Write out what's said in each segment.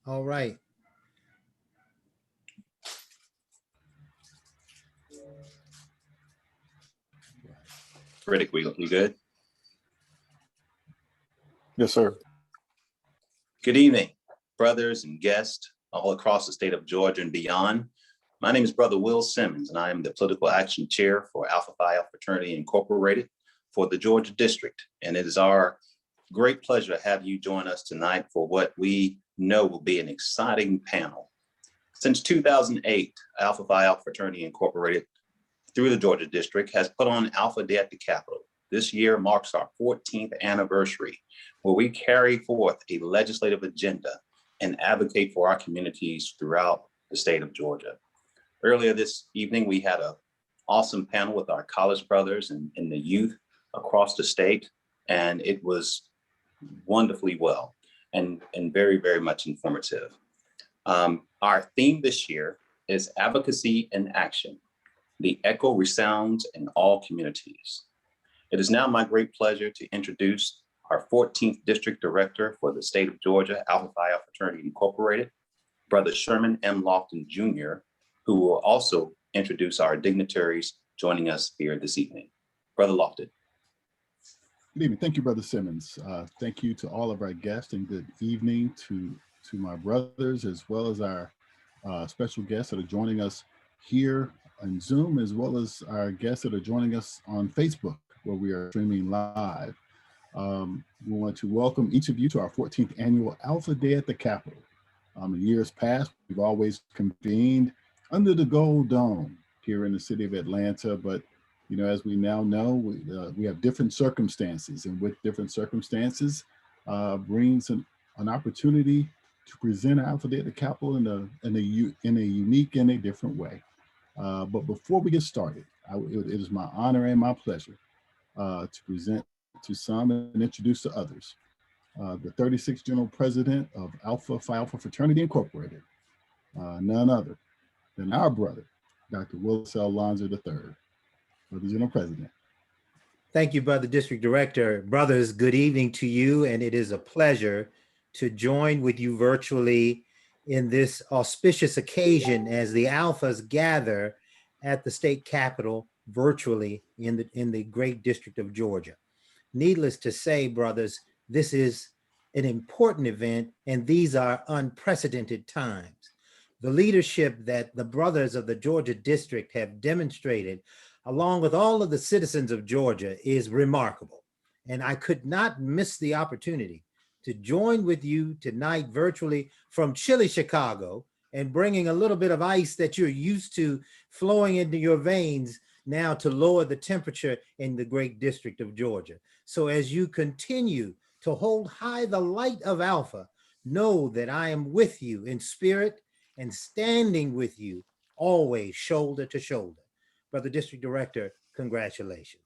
All right. Riddick, we good? Yes, sir. Good evening, brothers and guests all across the state of Georgia and beyond. My name is Brother Will Simmons, and I am the Political Action Chair for Alpha Phi Alpha Fraternity Incorporated for the Georgia District. And it is our great pleasure to have you join us tonight for what we know will be an exciting panel. Since 2008, Alpha Phi Alpha Fraternity Incorporated through the Georgia District has put on Alpha Day at the Capitol. This year marks our 14th anniversary, where we carry forth a legislative agenda and advocate for our communities throughout the state of Georgia. Earlier this evening, we had an awesome panel with our college brothers and the youth across the state, and it was wonderfully well and very, very much informative. Our theme this year is advocacy in action. The echo resounds in all communities. It is now my great pleasure to introduce our 14th District Director for the state of Georgia, Alpha Phi Alpha Fraternity Incorporated, Brother Sherman M. Lofton Jr., who will also introduce our dignitaries joining us here this evening. Brother Lofton. Good evening. Thank you, Brother Simmons. Thank you to all of our guests, and good evening to my brothers, as well as our special guests that are joining us here on Zoom, as well as our guests that are joining us on Facebook, where we are streaming live. We want to welcome each of you to our 14th annual Alpha Day at the Capitol. In years past, we've always convened under the Gold Dome here in the city of Atlanta, but you know, as we now know, we have different circumstances, and with different circumstances brings an opportunity to present Alpha Day at the Capitol in a unique and a different way. But before we get started, it is my honor and my pleasure to present to some and introduce to others the 36th General President of Alpha Phi Alpha Fraternity Incorporated, none other than our brother, Dr. Willis L. Lonzer III, Brother General President. Thank you, Brother District Director. Brothers, good evening to you, and it is a pleasure to join with you virtually in this auspicious occasion as the Alphas gather at the state capitol virtually in the great district of Georgia. Needless to say, brothers, this is an important event, and these are unprecedented times. The leadership that the brothers of the Georgia district have demonstrated, along with all of the citizens of Georgia, is remarkable. And I could not miss the opportunity to join with you tonight virtually from chilly Chicago and bringing a little bit of ice that you're used to flowing into your veins now to lower the temperature in the great district of Georgia. So as you continue to hold high the light of Alpha, know that I am with you in spirit and standing with you always shoulder to shoulder. Brother District Director, congratulations.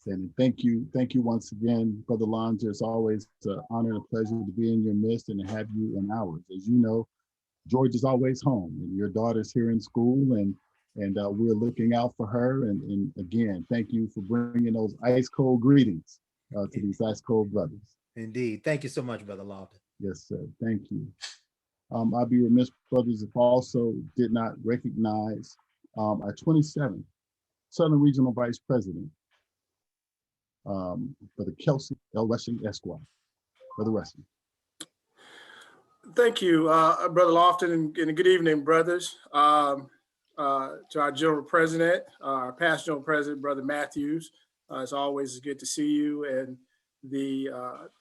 And thank you once again, Brother Lonzer. It's always an honor and a pleasure to be in your midst and to have you in ours. As you know, Georgia's always home, and your daughter's here in school, and we're looking out for her. And again, thank you for bringing those ice cold greetings to these ice cold brothers. Indeed. Thank you so much, Brother Lofton. Yes, sir. Thank you. I'd be remiss, brothers, if I also did not recognize our 27th Southern Regional Vice President, Brother Kelsey L. Rushing Esquire. Brother Rushing. Thank you, Brother Lofton, and good evening, brothers. To our General President, our past General President, Brother Matthews. It's always good to see you, and the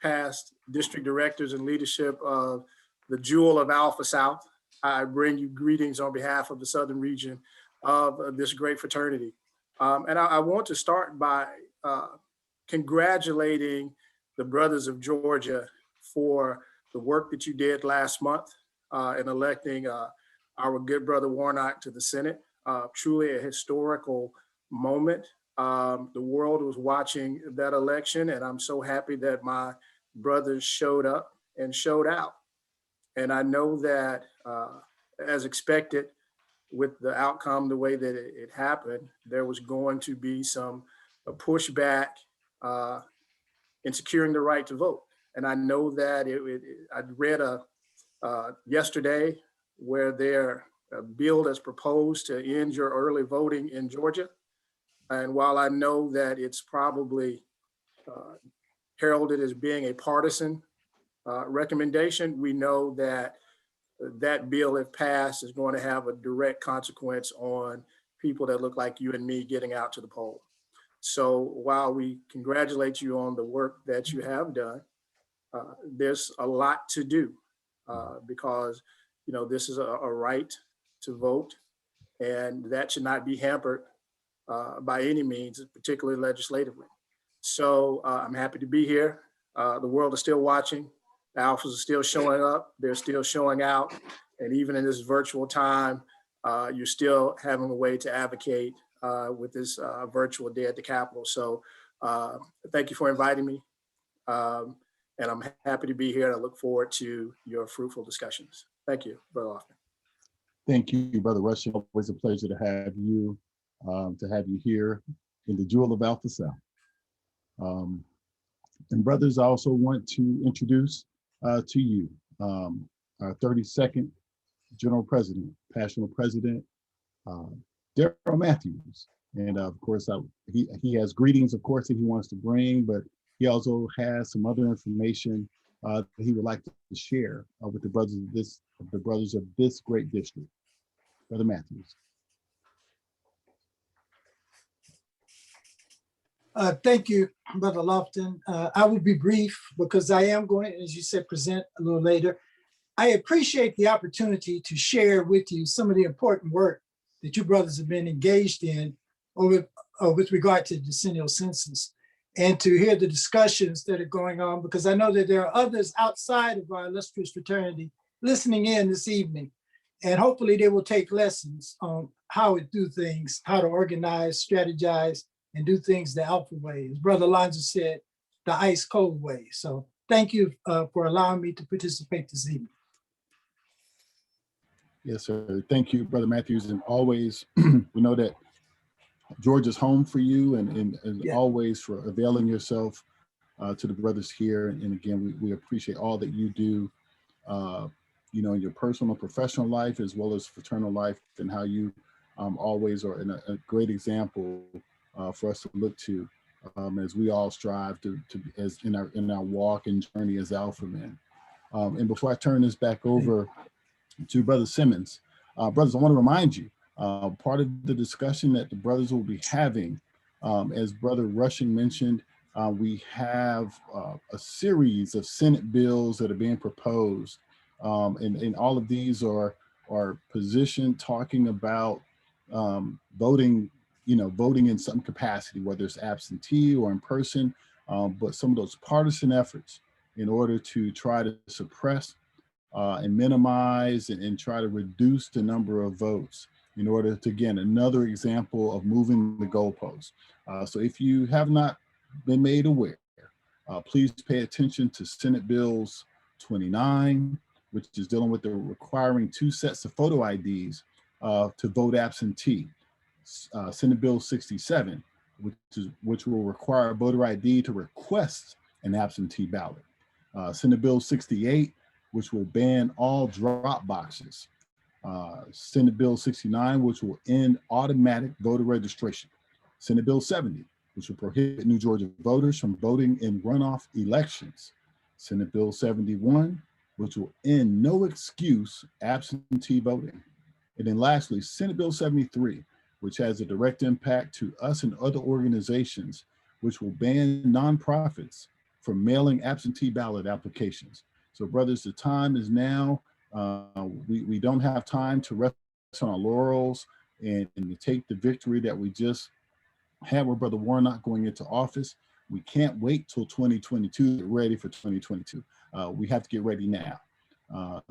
past district directors and leadership of the Jewel of Alpha South. I bring you greetings on behalf of the Southern region of this great fraternity. And I want to start by congratulating the brothers of Georgia for the work that you did last month in electing our good brother Warnock to the Senate. Truly a historical moment. The world was watching that election, and I'm so happy that my brothers showed up and showed out. And I know that as expected, with the outcome the way that it happened, there was going to be a pushback in securing the right to vote. And I know that I read a yesterday, where their bill is proposed to end your early voting in Georgia. And while I know that it's probably heralded as being a partisan recommendation, we know that that bill, if passed, is going to have a direct consequence on people that look like you and me getting out to the poll. So while we congratulate you on the work that you have done, there's a lot to do because, you know, this is a right to vote, and that should not be hampered by any means, particularly legislatively. So I'm happy to be here. The world is still watching. The alphas are still showing up. They're still showing out. And even in this virtual time, you're still having a way to advocate with this virtual day at the Capitol. So thank you for inviting me. And I'm happy to be here, and I look forward to your fruitful discussions. Thank you, Brother Lofton. Thank you, Brother Rushing. Always a pleasure to have you here in the Jewel of Alpha South. And brothers, I also want to introduce to you our 32nd General President, National President, Daryl Matthews. And of course, he has greetings, of course, that he wants to bring, but he also has some other information that he would like to share with the brothers of this great district. Brother Matthews. Thank you, Brother Lofton. I will be brief because I am going to, as you said, present a little later. I appreciate the opportunity to share with you some of the important work that you brothers have been engaged in with regard to the decennial census, and to hear the discussions that are going on, because I know that there are others outside of our illustrious fraternity listening in this evening, and hopefully they will take lessons on how to do things, how to organize, strategize, and do things the Alpha way. As Brother Alonzo said, the ice cold way. So thank you for allowing me to participate this evening. Yes, sir. Thank you, Brother Matthews. And always, we know that Georgia's home for you, and yeah, always for availing yourself to the brothers here. And again, we appreciate all that you do, you know, in your personal and professional life, as well as fraternal life, and how you always are a great example for us to look to as we all strive to as in our walk and journey as Alpha men. And before I turn this back over to Brother Simmons, brothers, I want to remind you, part of the discussion that the brothers will be having, as Brother Rushing mentioned, we have a series of Senate bills that are being proposed, and all of these are positioned talking about voting, you know, voting in some capacity, whether it's absentee or in person, but some of those partisan efforts in order to try to suppress and minimize and try to reduce the number of votes in order to, again, another example of moving the goalposts. So if you have not been made aware, please pay attention to Senate Bills 29, which is dealing with the requiring 2 sets of photo IDs to vote absentee. Senate Bill 67, which will require a voter ID to request an absentee ballot. Senate Bill 68, which will ban all drop boxes. Senate Bill 69, which will end automatic voter registration. Senate Bill 70, which will prohibit New Georgia voters from voting in runoff elections. Senate Bill 71, which will end no excuse absentee voting. And then lastly, Senate Bill 73, which has a direct impact to us and other organizations, which will ban nonprofits from mailing absentee ballot applications. So brothers, the time is now. We don't have time to rest on our laurels and to take the victory that we just had with Brother Warnock going into office. We can't wait till 2022 to get ready for 2022. We have to get ready now.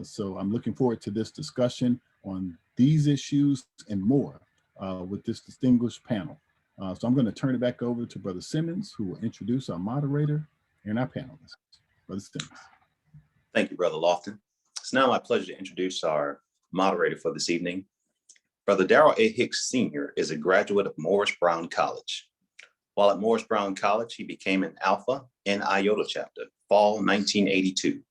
So I'm looking forward to this discussion on these issues and more with this distinguished panel. So I'm going to turn it back over to Brother Simmons, who will introduce our moderator and our panelists. Brother Simmons. Thank you, Brother Lofton. It's now my pleasure to introduce our moderator for this evening. Brother Darrell A. Hicks Sr. is a graduate of Morris Brown College. While at Morris Brown College, he became an Alpha in Iota chapter, fall 1982.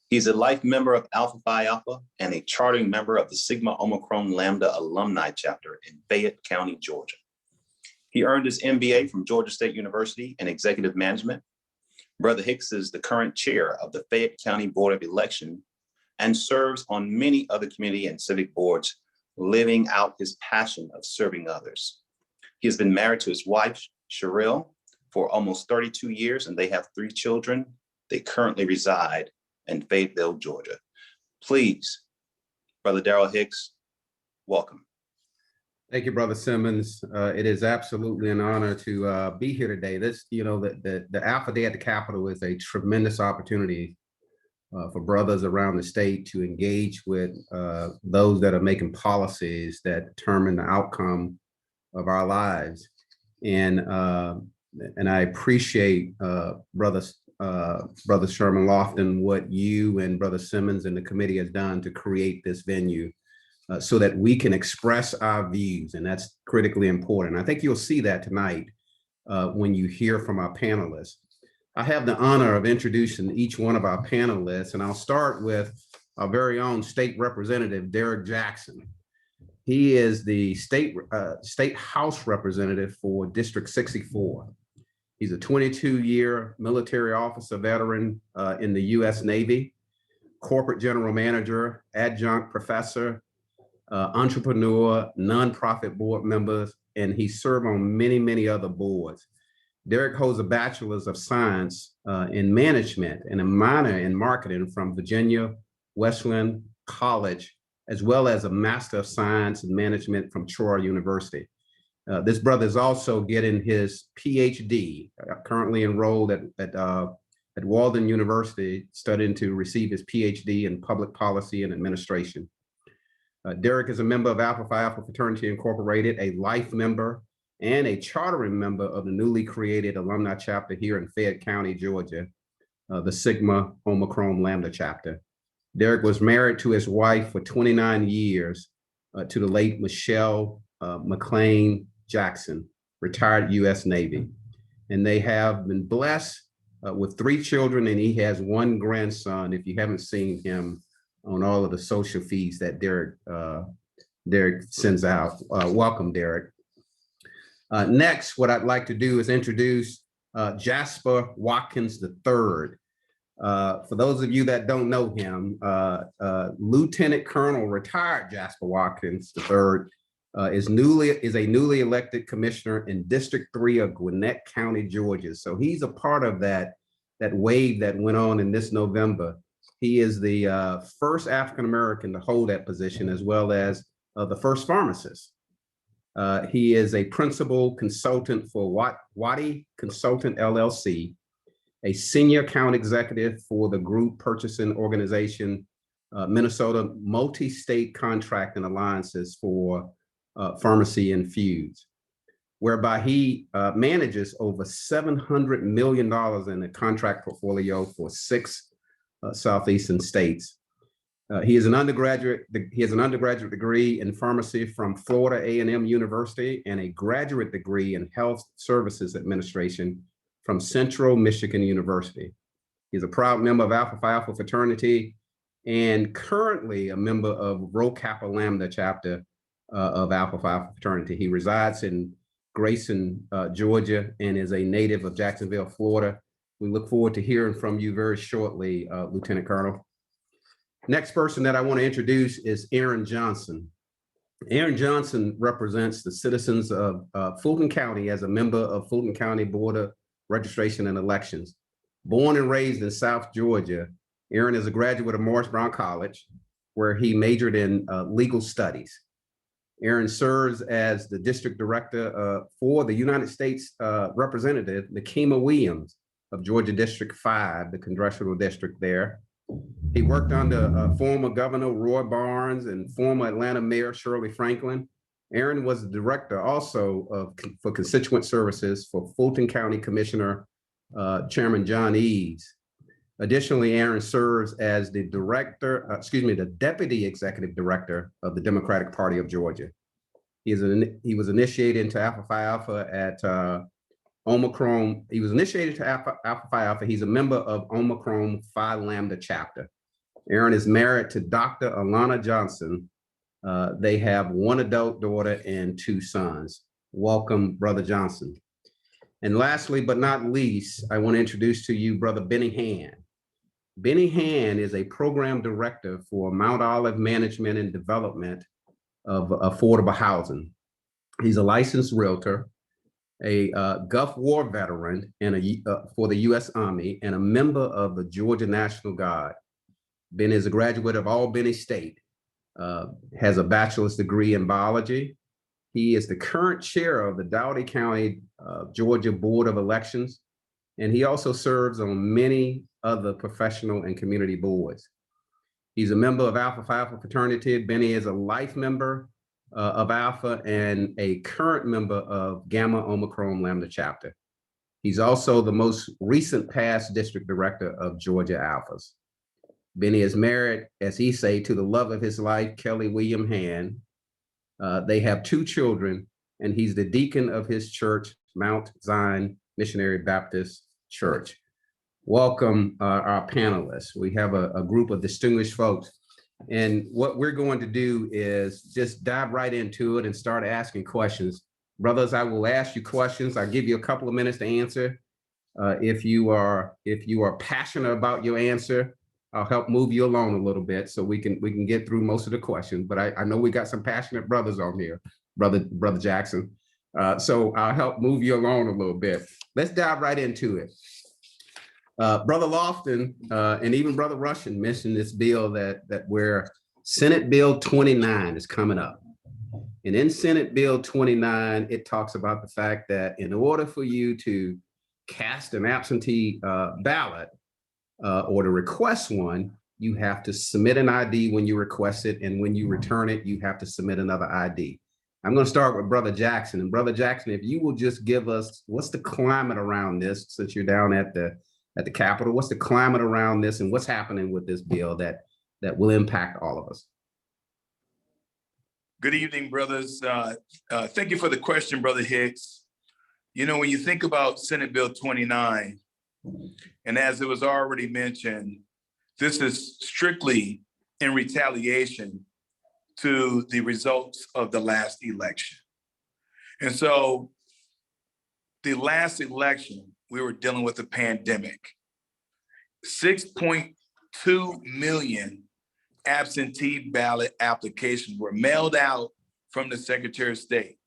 He's a life member of Alpha Phi Alpha and a chartering member of the Sigma Omicron Lambda alumni chapter in Fayette County, Georgia. He earned his MBA from Georgia State University in Executive Management. Brother Hicks is the current chair of the Fayette County Board of Election and serves on many other community and civic boards, living out his passion of serving others. He has been married to his wife, Sherelle, for almost 32 years, and they have 3 children. They currently reside in Fayetteville, Georgia. Please, Brother Darrell Hicks, welcome. Thank you, Brother Simmons. It is absolutely an honor to be here today. This, the Alpha Day at the Capitol is a tremendous opportunity for brothers around the state to engage with those that are making policies that determine the outcome of our lives. And I appreciate Brother Sherman Lofton, what you and Brother Simmons and the committee has done to create this venue so that we can express our views, and that's critically important. I think you'll see that tonight when you hear from our panelists. I have the honor of introducing each one of our panelists, and I'll start with our very own state representative, Derek Jackson. He is the state House representative for District 64. He's a 22-year military officer veteran in the U.S. Navy, corporate general manager, adjunct professor, entrepreneur, nonprofit board members, and he served on many, many other boards. Derek holds a bachelor's of science in management and a minor in marketing from Virginia Wesleyan College, as well as a master of science in management from Troy University. This brother is also getting his PhD, currently enrolled at Walden University, studying to receive his PhD in public policy and administration. Derek is a member of Alpha Phi Alpha Fraternity Incorporated, a life member and a chartering member of the newly created alumni chapter here in Fayette County, Georgia, the Sigma Omicron Lambda chapter. Derek was married to his wife for 29 years to the late Michelle McLean Jackson, retired U.S. Navy. And they have been blessed with 3 children, and he has 1 grandson, if you haven't seen him on all of the social feeds that Derek sends out. Welcome, Derek. Next, what I'd like to do is introduce Jasper Watkins III. For those of you that don't know him, Lieutenant Colonel retired Jasper Watkins III is a newly elected commissioner in District 3 of Gwinnett County, Georgia. So he's a part of that wave that went on in this November. He is the first African-American to hold that position, as well as the first pharmacist. He is a principal consultant for Waddy Consultant LLC, a senior account executive for the group purchasing organization, Minnesota Multi-State Contract and Alliances for Pharmacy and Foods, whereby he manages over $700 million in the contract portfolio for 6 Southeastern states. He has an undergraduate degree in pharmacy from Florida A&M University and a graduate degree in health services administration from Central Michigan University. He's a proud member of Alpha Phi Alpha Fraternity and currently a member of Rho Kappa Lambda chapter of Alpha Phi Alpha Fraternity. He resides in Grayson, Georgia, and is a native of Jacksonville, Florida. We look forward to hearing from you very shortly, Lieutenant Colonel. Next person that I want to introduce is Aaron Johnson. Aaron Johnson represents the citizens of Fulton County as a member of Fulton County Board of Registration and Elections. Born and raised in South Georgia, Aaron is a graduate of Morris Brown College, where he majored in legal studies. Aaron serves as the district director for the United States Representative Nikema Williams of Georgia District 5, the congressional district there. He worked under former Governor Roy Barnes and former Atlanta Mayor Shirley Franklin. Aaron was the director also for constituent services for Fulton County Commissioner Chairman John Eads. Additionally, Aaron serves as the the deputy executive director of the Democratic Party of Georgia. He was initiated into Alpha Phi Alpha at Omicron. He was initiated to Alpha Phi Alpha. He's a member of Omicron Phi Lambda chapter. Aaron is married to Dr. Alana Johnson. They have one adult daughter and 2 sons. Welcome, Brother Johnson. And lastly, but not least, I want to introduce to you Brother Benny Hand. Benny Hand is a program director for Mount Olive Management and Development of Affordable Housing. He's a licensed realtor, a Gulf War veteran and for the U.S. Army, and a member of the Georgia National Guard. Ben is a graduate of Albany State, has a bachelor's degree in biology. He is the current chair of the Doughty County, Georgia Board of Elections, and he also serves on many other professional and community boards. He's a member of Alpha Phi Alpha Fraternity. Benny is a life member of Alpha and a current member of Gamma Omicron Lambda Chapter. He's also the most recent past district director of Georgia Alphas. Benny is married, as he say, to the love of his life, Kelly William Hand. They have 2 children, and he's the deacon of his church, Mount Zion Missionary Baptist Church. Welcome, our panelists. We have a group of distinguished folks. And what we're going to do is just dive right into it and start asking questions. Brothers, I will ask you questions. I'll give you a couple of minutes to answer. If you are passionate about your answer, I'll help move you along a little bit so we can get through most of the questions. But I know we got some passionate brothers on here, Brother Jackson. So I'll help move you along a little bit. Let's dive right into it. Brother Lofton and even Brother Russian mentioned this bill that where Senate Bill 29 is coming up. And in Senate Bill 29, it talks about the fact that in order for you to cast an absentee ballot or to request one, you have to submit an ID when you request it. And when you return it, you have to submit another ID. I'm going to start with Brother Jackson. And Brother Jackson, if you will just give us, what's the climate around this, since you're down at the Capitol, what's the climate around this and what's happening with this bill that will impact all of us? Good evening, brothers. Thank you for the question, Brother Hicks. You know, when you think about Senate Bill 29, and as it was already mentioned, this is strictly in retaliation to the results of the last election. And so the last election, we were dealing with a pandemic. 6.2 million absentee ballot applications were mailed out from the Secretary of State.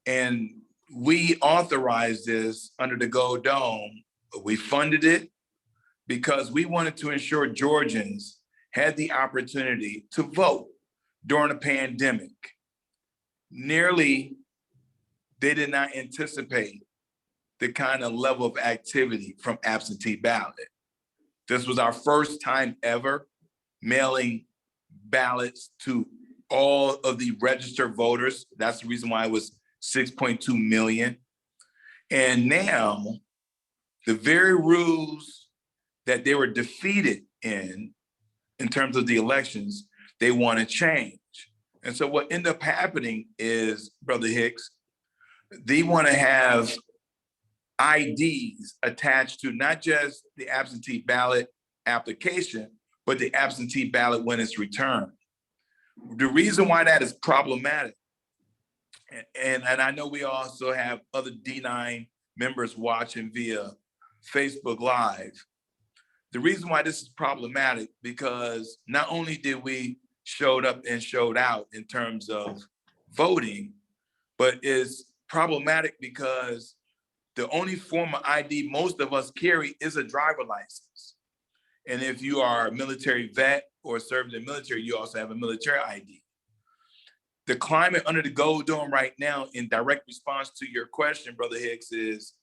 And we authorized this under the Gold Dome. We funded it because we wanted to ensure Georgians had the opportunity to vote during a pandemic. Nearly, they did not anticipate the kind of level of activity from absentee ballot. This was our first time ever mailing ballots to all of the registered voters. That's the reason why it was 6.2 million. And now, the very rules that they were defeated in terms of the elections, they want to change. And so what ended up happening is, Brother Hicks, they want to have IDs attached to not just the absentee ballot application, but the absentee ballot when it's returned. The reason why that is problematic, and I know we also have other D9 members watching via Facebook Live. The reason why this is problematic, because not only did we showed up and showed out in terms of voting, but it's problematic because the only form of ID most of us carry is a driver license. And if you are a military vet or served in the military, you also have a military ID. The climate under the Gold Dome right now, in direct response to your question, Brother Hicks, is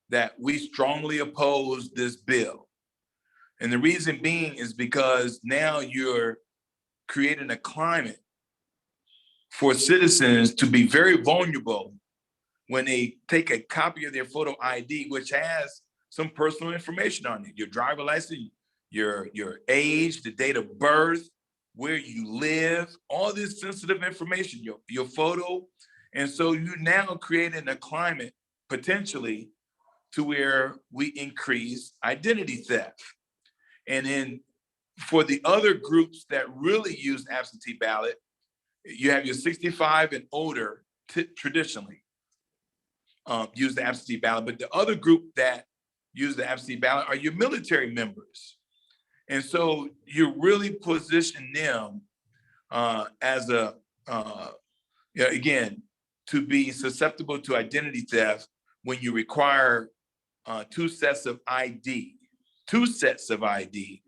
that we strongly oppose this bill. And the reason being is because now you're creating a climate for citizens to be very vulnerable when they take a copy of their photo ID, which has some personal information on it, your driver license, your age, the date of birth, where you live, all this sensitive information, your photo. And so you're now creating a climate potentially to where we increase identity theft. And in For the other groups that really use absentee ballot, you have your 65 and older traditionally use the absentee ballot, but the other group that use the absentee ballot are your military members. And so you really position them as a, again, to be susceptible to identity theft when you require 2 sets of ID. 2 sets of ID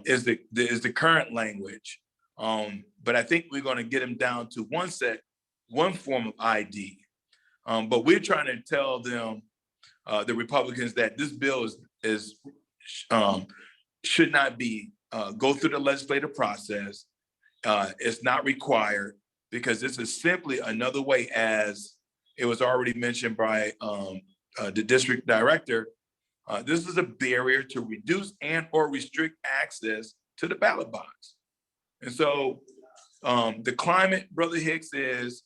is the current language. But I think we're going to get them down to 1 form of ID. But we're trying to tell them, the Republicans, that this bill should not be go through the legislative process. It's not required, because this is simply another way, as it was already mentioned by the district director. This is a barrier to reduce and or restrict access to the ballot box. And so the climate, Brother Hicks, is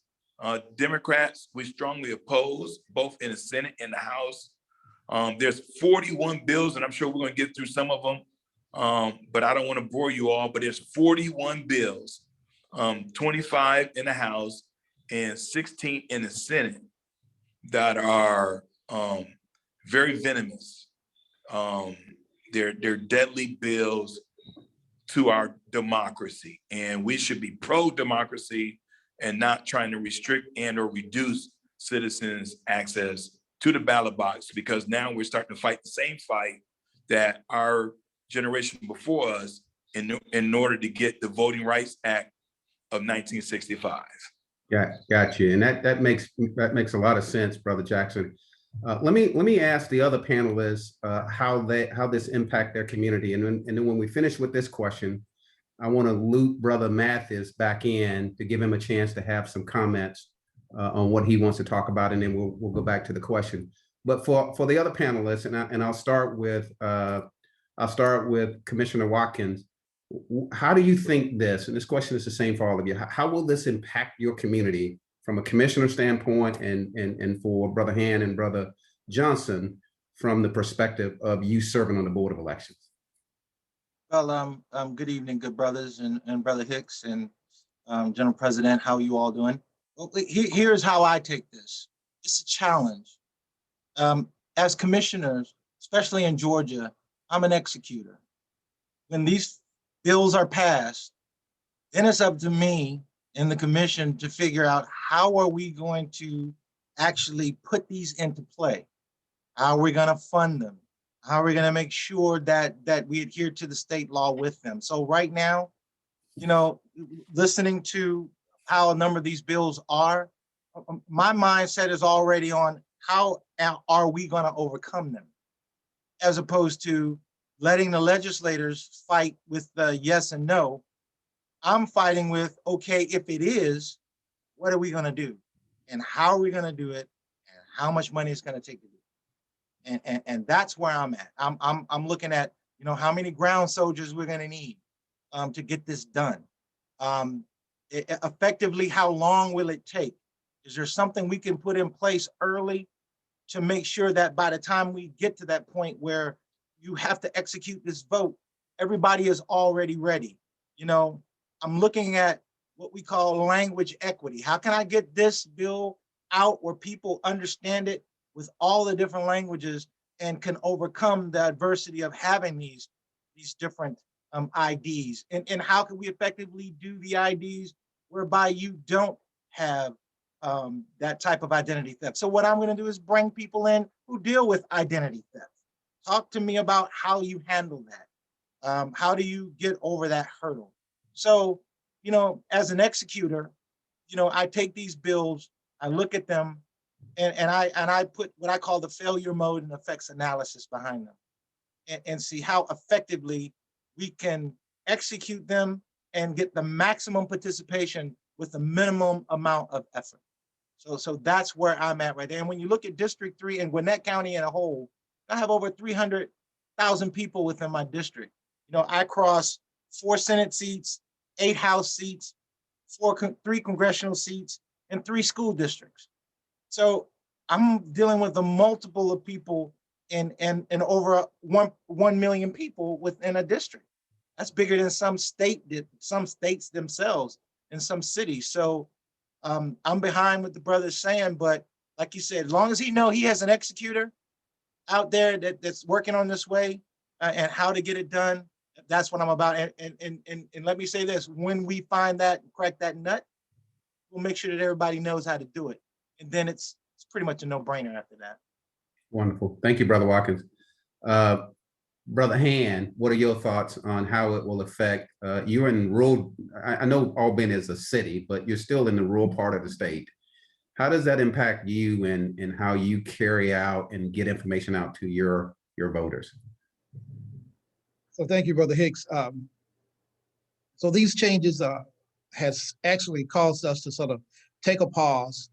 Democrats, we strongly oppose, both in the Senate and the House. There's 41 bills, and I'm sure we're going to get through some of them, but I don't want to bore you all, but there's 41 bills, 25 in the House and 16 in the Senate, that are very venomous. They're deadly bills to our democracy, and we should be pro-democracy and not trying to restrict and or reduce citizens' access to the ballot box, because now we're starting to fight the same fight that our generation before us in order to get the Voting Rights Act of 1965. Yeah, got you. And that makes a lot of sense, Brother Jackson. Let me ask the other panelists how this impact their community, and then when we finish with this question, I want to loop Brother Mathis back in to give him a chance to have some comments on what he wants to talk about, and then we'll go back to the question. But for the other panelists, and I'll start with Commissioner Watkins. How do you think this, and this question is the same for all of you, how will this impact your community from a commissioner standpoint, and for Brother Hand and Brother Johnson from the perspective of you serving on the Board of Elections? Well, good evening, good brothers, and Brother Hicks and General President. How are you all doing? Well, here's how I take this. It's a challenge. As commissioners, especially in Georgia, I'm an executor. When these bills are passed, then it's up to me and the commission to figure out how are we going to actually put these into play? How are we going to fund them? How are we going to make sure that we adhere to the state law with them? So right now, listening to how a number of these bills are, my mindset is already on how are we going to overcome them, as opposed to letting the legislators fight with the yes and no. I'm fighting with, okay, if it is, what are we going to do? And how are we going to do it? And how much money it's going to take to do it? And that's where I'm at. I'm looking at, how many ground soldiers we're going to need to get this done. Effectively, how long will it take? Is there something we can put in place early to make sure that by the time we get to that point where you have to execute this vote, everybody is already ready? I'm looking at what we call language equity. How can I get this bill out where people understand it with all the different languages and can overcome the adversity of having these different IDs? And how can we effectively do the IDs whereby you don't have that type of identity theft? So what I'm going to do is bring people in who deal with identity theft. Talk to me about how you handle that. How do you get over that hurdle? So, as an executor, I take these bills, I look at them, and I put what I call the failure mode and effects analysis behind them, and see how effectively we can execute them and get the maximum participation with the minimum amount of effort. So that's where I'm at right there. And when you look at District 3 and Gwinnett County in a whole, I have over 300,000 people within my district. I cross 4 Senate seats, 8 House seats, 3 congressional seats, and 3 school districts. So I'm dealing with a multiple of people and over 1 million people within a district. That's bigger than some states themselves in some cities. So I'm behind what the brother's saying, but like you said, as long as he has an executor out there that's working on this way and how to get it done, that's what I'm about. And let me say this, when we find that, crack that nut, we'll make sure that everybody knows how to do it. And then it's pretty much a no-brainer after that. Wonderful. Thank you, Brother Watkins. Brother Han, what are your thoughts on how it will affect, you're in rural, I know Albany is a city, but you're still in the rural part of the state. How does that impact you and how you carry out and get information out to your voters? So thank you, Brother Hicks. So these changes has actually caused us to sort of take a pause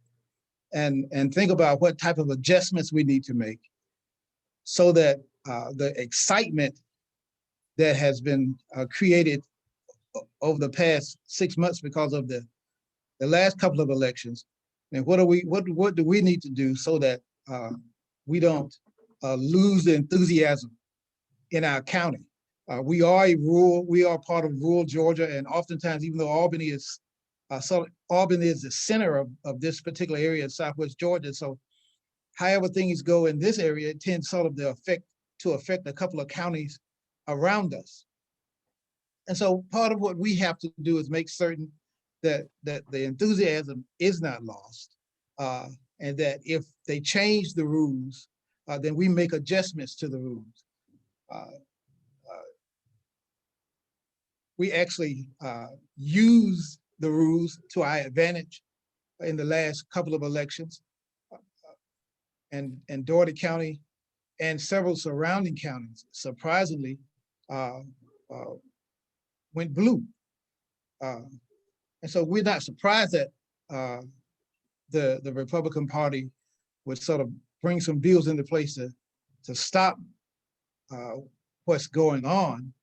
and think about what type of adjustments we need to make so that the excitement that has been created over the past 6 months because of the last couple of elections, and what do we need to do so that we don't lose the enthusiasm in our county? We are part of rural Georgia, and oftentimes, even though Albany is the center of this particular area of Southwest Georgia, so however things go in this area, it tends sort of to affect a couple of counties around us. And so part of what we have to do is make certain that the enthusiasm is not lost, and that if they change the rules, then we make adjustments to the rules. We actually use the rules to our advantage in the last couple of elections, and Dougherty County and several surrounding counties, surprisingly, went blue. And so we're not surprised that the Republican Party would sort of bring some bills into place to stop what's going on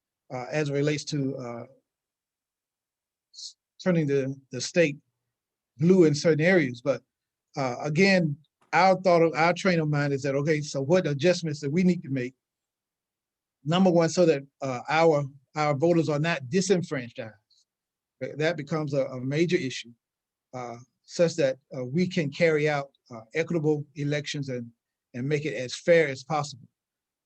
as it relates to turning the state blue in certain areas. But again, our train of mind is that, okay, so what adjustments that we need to make? Number one, so that our voters are not disenfranchised. That becomes a major issue, such that we can carry out equitable elections and make it as fair as possible.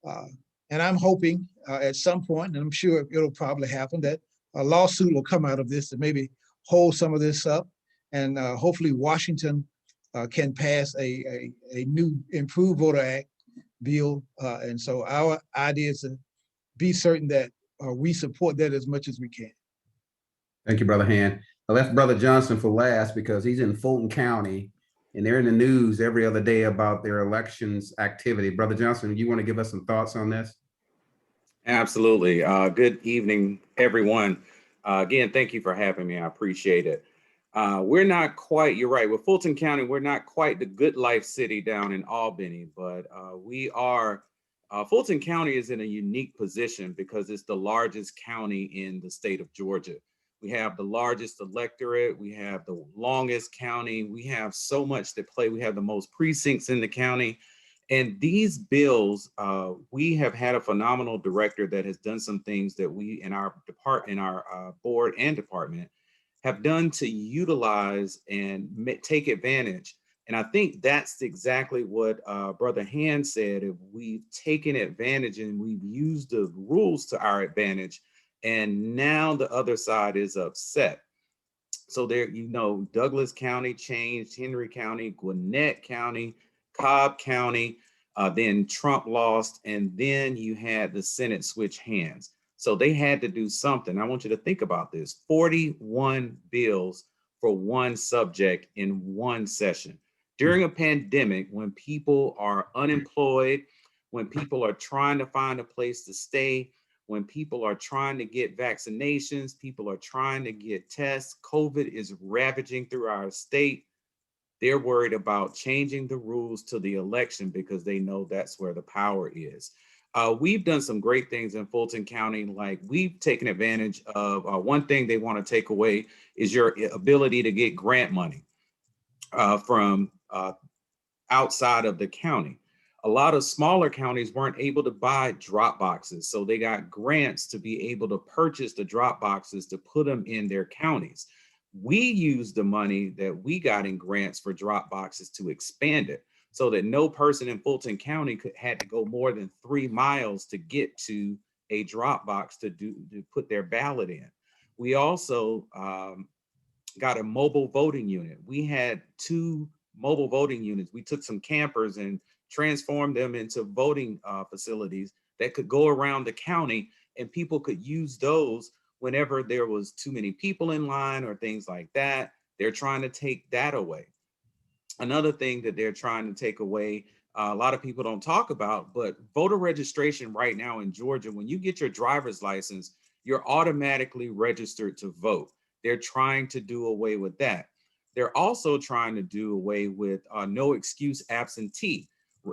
And I'm hoping at some point, and I'm sure it'll probably happen, that a lawsuit will come out of this to maybe hold some of this up, and hopefully Washington can pass a new improved voter act bill. And so our idea is to be certain that we support that as much as we can. Thank you, Brother Han. I left Brother Johnson for last because he's in Fulton County and they're in the news every other day about their elections activity. Brother Johnson, you want to give us some thoughts on this? Absolutely. Good evening, everyone. Again, thank you for having me. I appreciate it. We're not quite, you're right, with Fulton County, we're not quite the good life city down in Albany, but we are, Fulton County is in a unique position because it's the largest county in the state of Georgia. We have the largest electorate, we have the longest county, we have so much to play, we have the most precincts in the county. And these bills, we have had a phenomenal director that has done some things that we in our board and department have done to utilize and take advantage. And I think that's exactly what Brother Han said. If we've taken advantage and we've used the rules to our advantage, and now the other side is upset. So there, you know, Douglas County changed, Henry County, Gwinnett County, Cobb County, then Trump lost, and then you had the Senate switch hands. So they had to do something. I want you to think about this: 41 bills for one subject in one session. During a pandemic, when people are unemployed, when people are trying to find a place to stay, when people are trying to get vaccinations, people are trying to get tests, COVID is ravaging through our state. They're worried about changing the rules to the election because they know that's where the power is. We've done some great things in Fulton County. Like, we've taken advantage of one thing they want to take away is your ability to get grant money from outside of the county. A lot of smaller counties weren't able to buy drop boxes, so they got grants to be able to purchase the drop boxes to put them in their counties. We used the money that we got in grants for drop boxes to expand it so that no person in Fulton County had to go more than 3 miles to get to a drop box to put their ballot in. We also got a mobile voting unit. We had 2 mobile voting units. We took some campers and transformed them into voting facilities that could go around the county, and people could use those whenever there was too many people in line or things like that. They're trying to take that away. Another thing that they're trying to take away, a lot of people don't talk about, but voter registration right now in Georgia, when you get your driver's license, you're automatically registered to vote. They're trying to do away with that. They're also trying to do away with no excuse absentee.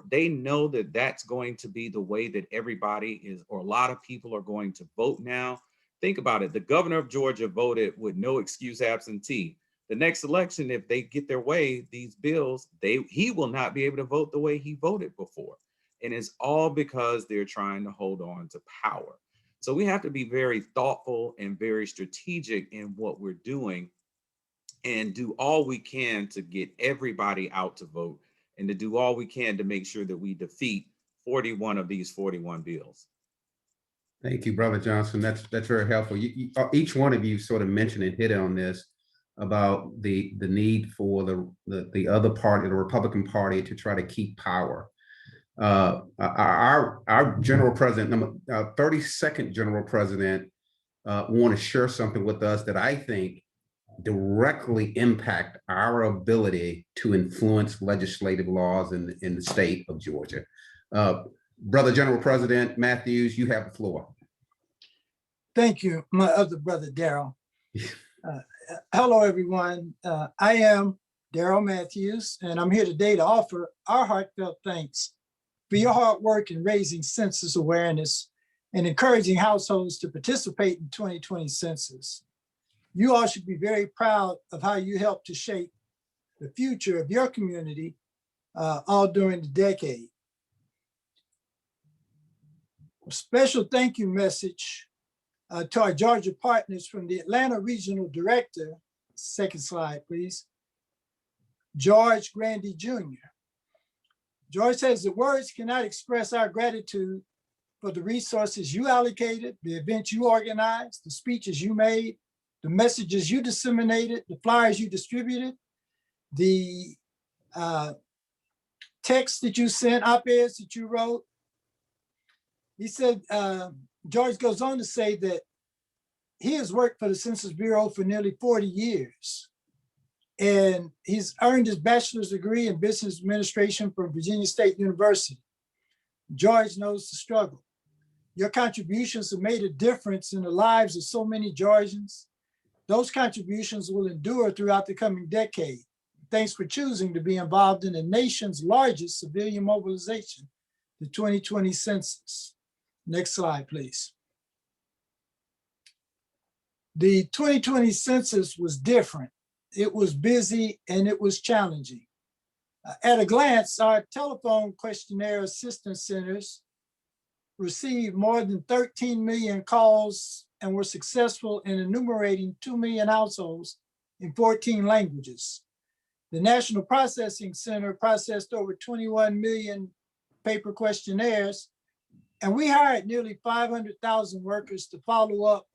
They know that that's going to be the way that everybody is, or a lot of people are going to vote now. Think about it. The governor of Georgia voted with no excuse absentee. The next election, if they get their way, these bills, he will not be able to vote the way he voted before. And it's all because they're trying to hold on to power. So we have to be very thoughtful and very strategic in what we're doing and do all we can to get everybody out to vote and to do all we can to make sure that we defeat 41 of these 41 bills. Thank you, Brother Johnson. That's very helpful. Each one of you sort of mentioned and hit on this about the need for the other party, the Republican Party, to try to keep power. Our General President, 32nd General President, want to share something with us that I think directly impact our ability to influence legislative laws in the state of Georgia. Brother General President Matthews, you have the floor. Thank you, my other brother, Darrell. Hello, everyone. I am Darrell Matthews, and I'm here today to offer our heartfelt thanks for your hard work in raising census awareness and encouraging households to participate in 2020 census. You all should be very proud of how you helped to shape the future of your community all during the decade. A special thank you message to our Georgia partners from the Atlanta Regional Director, second slide, please, George Grandy Jr. George says the words cannot express our gratitude for the resources you allocated, the events you organized, the speeches you made, the messages you disseminated, the flyers you distributed, the texts that you sent, op-eds that you wrote. He said, George goes on to say that he has worked for the Census Bureau for nearly 40 years. And he's earned his bachelor's degree in business administration from Virginia State University. George knows the struggle. Your contributions have made a difference in the lives of so many Georgians. Those contributions will endure throughout the coming decade. Thanks for choosing to be involved in the nation's largest civilian mobilization, the 2020 census. Next slide, please. The 2020 census was different. It was busy and it was challenging. At a glance, our telephone questionnaire assistance centers received more than 13 million calls and were successful in enumerating 2 million households in 14 languages. The National Processing Center processed over 21 million paper questionnaires, and we hired nearly 500,000 workers to follow up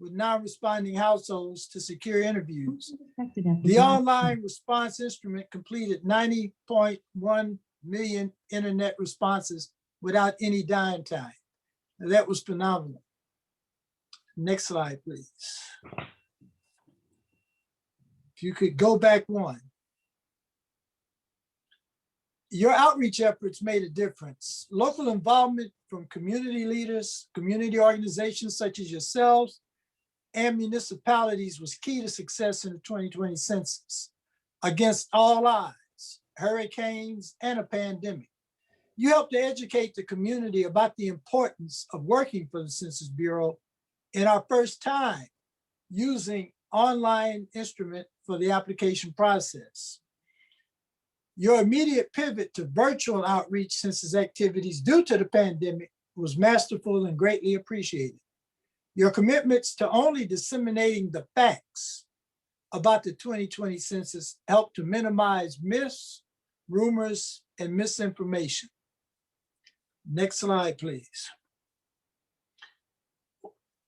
with non-responding households to secure interviews. The online response instrument completed 90.1 million internet responses without any downtime. And that was phenomenal. Next slide, please. If you could go back one. Your outreach efforts made a difference. Local involvement from community leaders, community organizations such as yourselves, and municipalities was key to success in the 2020 census. Against all odds, hurricanes, and a pandemic, you helped to educate the community about the importance of working for the Census Bureau in our first time using online instrument for the application process. Your immediate pivot to virtual outreach census activities due to the pandemic was masterful and greatly appreciated. Your commitments to only disseminating the facts about the 2020 census helped to minimize myths, rumors, and misinformation. Next slide, please.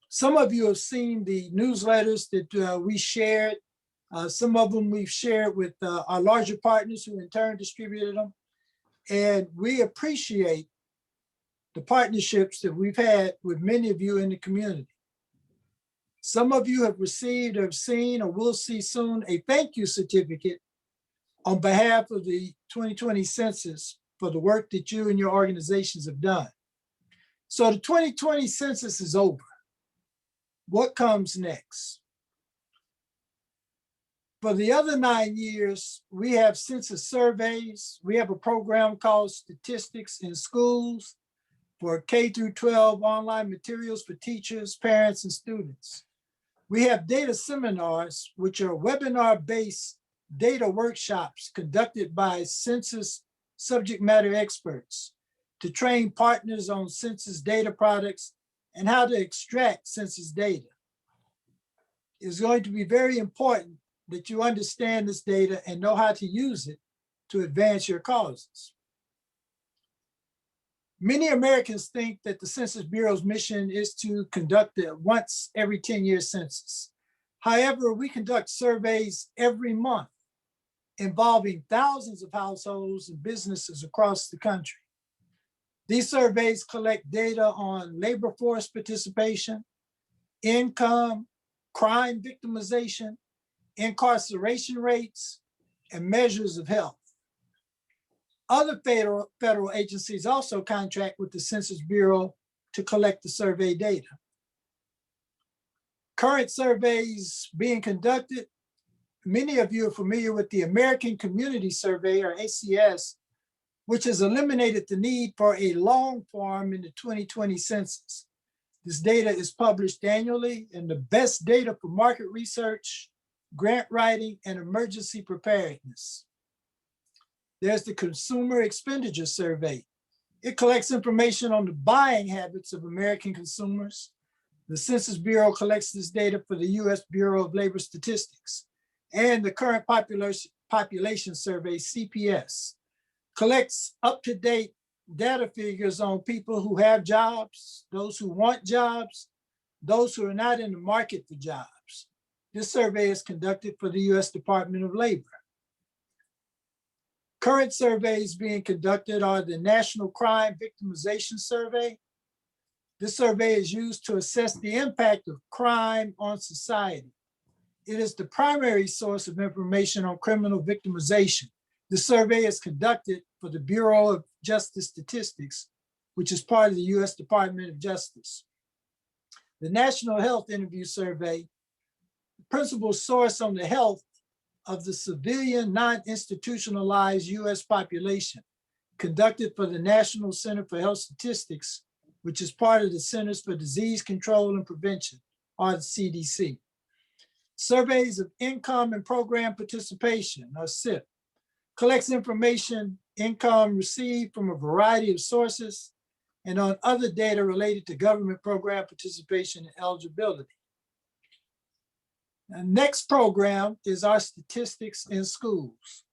Some of you have seen the newsletters that we shared. Some of them we've shared with our larger partners who in turn distributed them. And we appreciate the partnerships that we've had with many of you in the community. Some of you have received or have seen or will see soon a thank you certificate on behalf of the 2020 census for the work that you and your organizations have done. So the 2020 census is over. What comes next? For the other 9 years, we have census surveys. We have a program called Statistics in Schools for K through 12 online materials for teachers, parents, and students. We have data seminars, which are webinar-based data workshops conducted by census subject matter experts to train partners on census data products and how to extract census data. It's going to be very important that you understand this data and know how to use it to advance your causes. Many Americans think that the Census Bureau's mission is to conduct a once every 10-year census. However, we conduct surveys every month involving thousands of households and businesses across the country. These surveys collect data on labor force participation, income, crime victimization, incarceration rates, and measures of health. Other federal agencies also contract with the Census Bureau to collect the survey data. Current surveys being conducted, many of you are familiar with the American Community Survey, or ACS, which has eliminated the need for a long form in the 2020 census. This data is published annually, and the best data for market research, grant writing, and emergency preparedness. There's the Consumer Expenditure Survey. It collects information on the buying habits of American consumers. The Census Bureau collects this data for the US Bureau of Labor Statistics. And the Current Population Survey, CPS, collects up-to-date data figures on people who have jobs, those who want jobs, those who are not in the market for jobs. This survey is conducted for the US Department of Labor. Current surveys being conducted are the National Crime Victimization Survey. This survey is used to assess the impact of crime on society. It is the primary source of information on criminal victimization. The survey is conducted for the Bureau of Justice Statistics, which is part of the US Department of Justice. The National Health Interview Survey, the principal source on the health of the civilian non-institutionalized US population, conducted for the National Center for Health Statistics, which is part of the Centers for Disease Control and Prevention, or the CDC. Surveys of income and program participation, or SIP, collects information, income received from a variety of sources, and on other data related to government program participation and eligibility. The next program is our Statistics in Schools.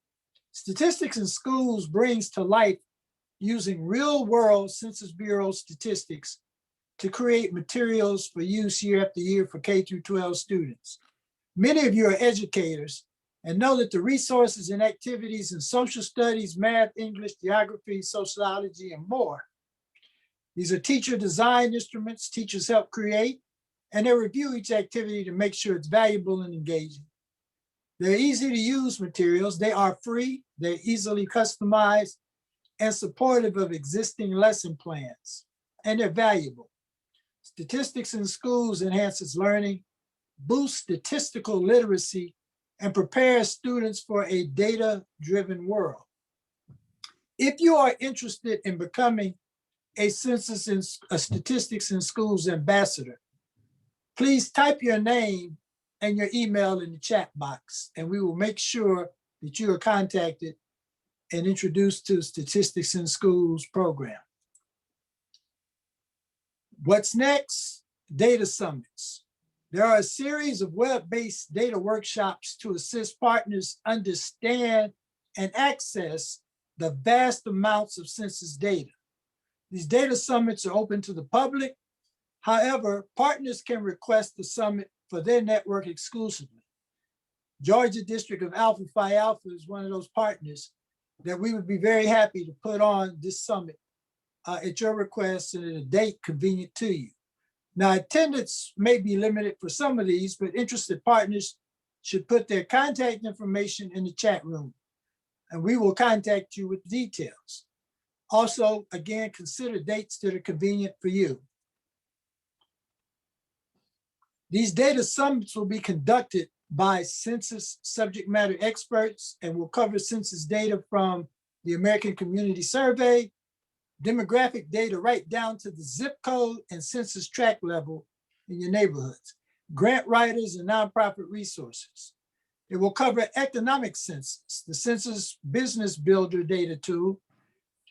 Statistics in Schools brings to life using real-world Census Bureau statistics to create materials for use year after year for K through 12 students. Many of you are educators and know that the resources and activities in social studies, math, English, geography, sociology, and more. These are teacher designed instruments teachers help create, and they review each activity to make sure it's valuable and engaging. They're easy to use materials. They are free, they're easily customized, and supportive of existing lesson plans, and they're valuable. Statistics in Schools enhances learning, boosts statistical literacy, and prepares students for a data-driven world. If you are interested in becoming a Statistics in Schools ambassador, please type your name and your email in the chat box, and we will make sure that you are contacted and introduced to Statistics in Schools program. What's next? Data summits. There are a series of web-based data workshops to assist partners understand and access the vast amounts of census data. These data summits are open to the public. However, partners can request the summit for their network exclusively. Georgia District of Alpha Phi Alpha is one of those partners that we would be very happy to put on this summit at your request and at a date convenient to you. Now, attendance may be limited for some of these, but interested partners should put their contact information in the chat room, and we will contact you with details. Also, again, consider dates that are convenient for you. These data summits will be conducted by census subject matter experts and will cover census data from the American Community Survey, demographic data right down to the zip code and census tract level in your neighborhoods, grant writers and nonprofit resources. It will cover economic census, the Census Business Builder data tool,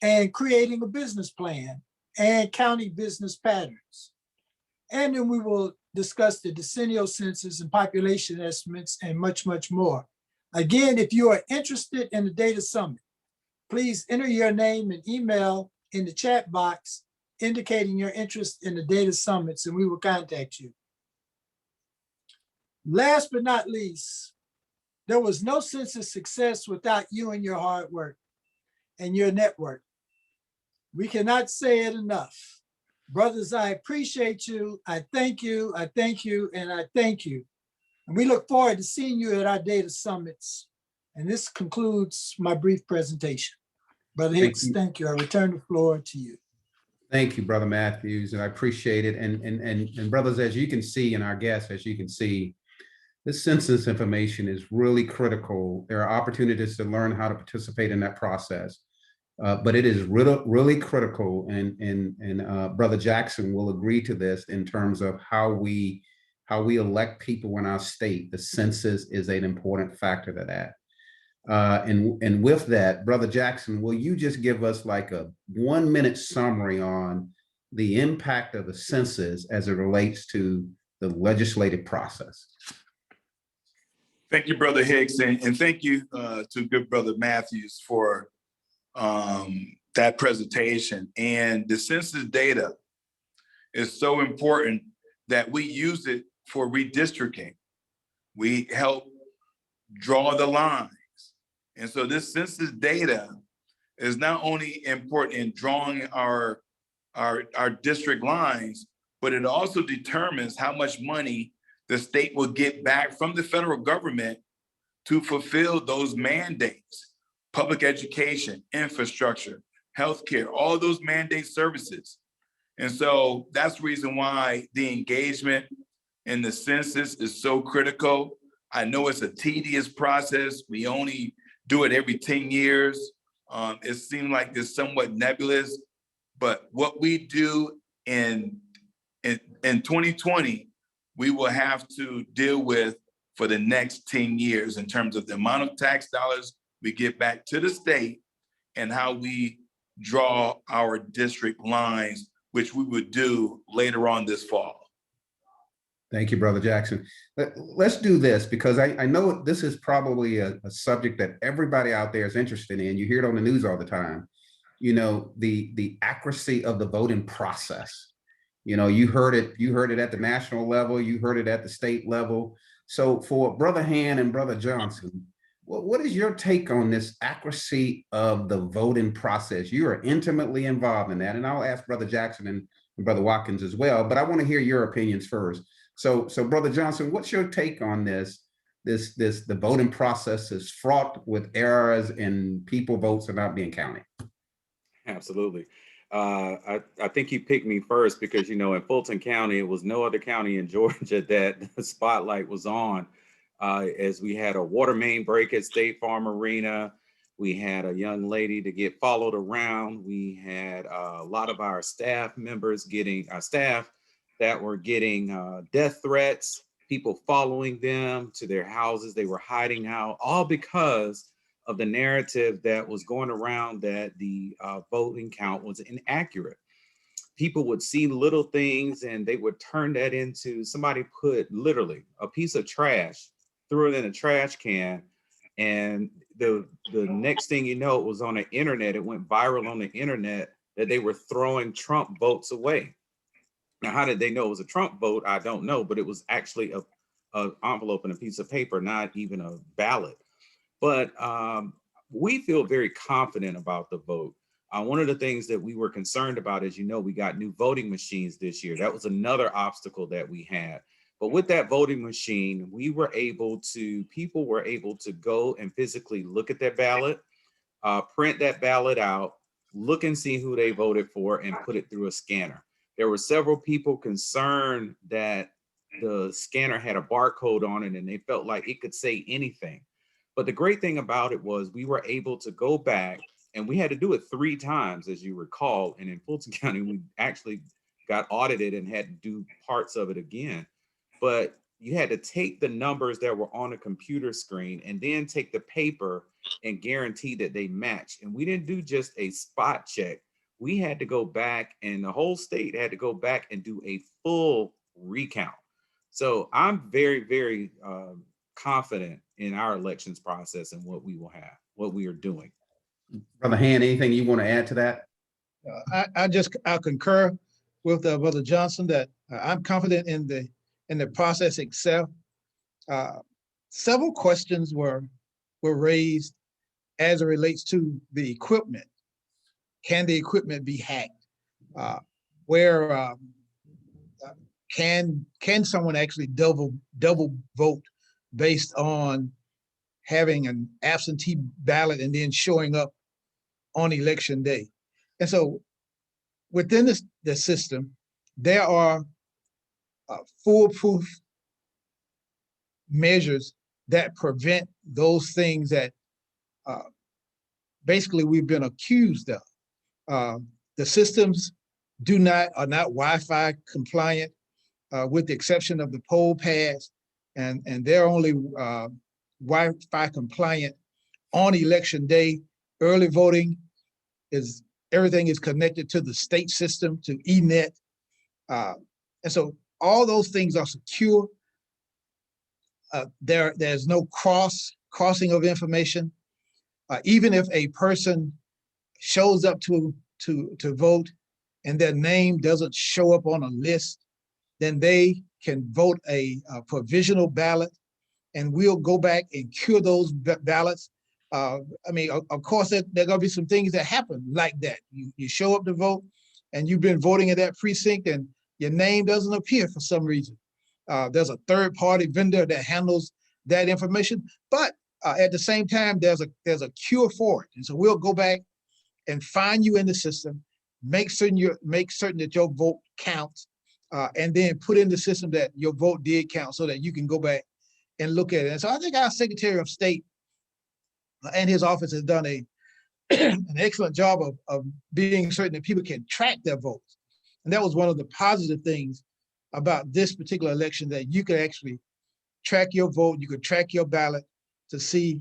and creating a business plan and county business patterns. And then we will discuss the decennial census and population estimates and much, much more. Again, if you are interested in the data summit, please enter your name and email in the chat box indicating your interest in the data summits, and we will contact you. Last but not least, there was no census success without you and your hard work and your network. We cannot say it enough. Brothers, I appreciate you. I thank you, and I thank you. And we look forward to seeing you at our data summits. And this concludes my brief presentation. Brother Hicks, thank you. I return the floor to you. Thank you, Brother Matthews, and I appreciate it. And brothers, as you can see, and our guests, as you can see, this census information is really critical. There are opportunities to learn how to participate in that process, but it is really critical. And Brother Jackson will agree to this in terms of how we elect people in our state. The census is an important factor to that. And with that, Brother Jackson, will you just give us like a 1-minute summary on the impact of the census as it relates to the legislative process? Thank you, Brother Hicks, and thank you to good Brother Matthews for that presentation. And the census data is so important that we use it for redistricting. We help draw the lines. And so this census data is not only important in drawing our district lines, but it also determines how much money the state will get back from the federal government to fulfill those mandates: public education, infrastructure, healthcare, all those mandate services. And so that's the reason why the engagement in the census is so critical. I know it's a tedious process. We only do it every 10 years. It seems like it's somewhat nebulous, but what we do in 2020, we will have to deal with for the next 10 years in terms of the amount of tax dollars we get back to the state and how we draw our district lines, which we would do later on this fall. Thank you, Brother Jackson. Let's do this, because I know this is probably a subject that everybody out there is interested in. You hear it on the news all the time. You know, the accuracy of the voting process. You know, you heard it at the national level, you heard it at the state level. So for Brother Hand and Brother Johnson, what is your take on this accuracy of the voting process? You are intimately involved in that, and I'll ask Brother Jackson and Brother Watkins as well, but I want to hear your opinions first. So Brother Johnson, what's your take on this? The voting process is fraught with errors and people votes are not being counted. Absolutely. I think you picked me first because, you know, in Fulton County, it was no other county in Georgia that the spotlight was on, as we had a water main break at State Farm Arena. We had a young lady to get followed around. We had a lot of our staff members that were getting death threats, people following them to their houses. They were hiding out, all because of the narrative that was going around that the voting count was inaccurate. People would see little things and they would turn that into, somebody put literally a piece of trash, threw it in a trash can, and the next thing you know, it was on the internet, it went viral on the internet that they were throwing Trump votes away. Now, how did they know it was a Trump vote? I don't know, but it was actually a envelope and a piece of paper, not even a ballot. But we feel very confident about the vote. One of the things that we were concerned about, as you know, we got new voting machines this year. That was another obstacle that we had. But with that voting machine, people were able to go and physically look at that ballot, print that ballot out, look and see who they voted for, and put it through a scanner. There were several people concerned that the scanner had a barcode on it and they felt like it could say anything. But the great thing about it was we were able to go back, and we had to do it 3 times, as you recall. And in Fulton County, we actually got audited and had to do parts of it again. But you had to take the numbers that were on a computer screen and then take the paper and guarantee that they matched. And we didn't do just a spot check. We had to go back, and the whole state had to go back and do a full recount. So I'm very, very confident in our elections process and what we will have, what we are doing. Brother Hand, anything you want to add to that? I concur with Brother Johnson that I'm confident in the process itself. Several questions were raised as it relates to the equipment. Can the equipment be hacked? Can someone actually double vote based on having an absentee ballot and then showing up on election day? And so within the system, there are foolproof measures that prevent those things that basically we've been accused of. The systems are not Wi-Fi compliant, with the exception of the poll pads, and they're only Wi-Fi compliant on election day. Early voting everything is connected to the state system, to eNet. And so all those things are secure. There's no crossing of information. Even if a person shows up to vote and their name doesn't show up on a list, then they can vote a provisional ballot, and we'll go back and cure those ballots. Of course, there are going to be some things that happen like that. You show up to vote, and you've been voting in that precinct, and your name doesn't appear for some reason. There's a third-party vendor that handles that information, but at the same time, there's a cure for it, and so we'll go back and find you in the system, make certain that your vote counts, and then put in the system that your vote did count, so that you can go back and look at it. And so I think our Secretary of State and his office has done an excellent job of being certain that people can track their votes. And that was one of the positive things about this particular election, that you could actually track your vote, you could track your ballot to see,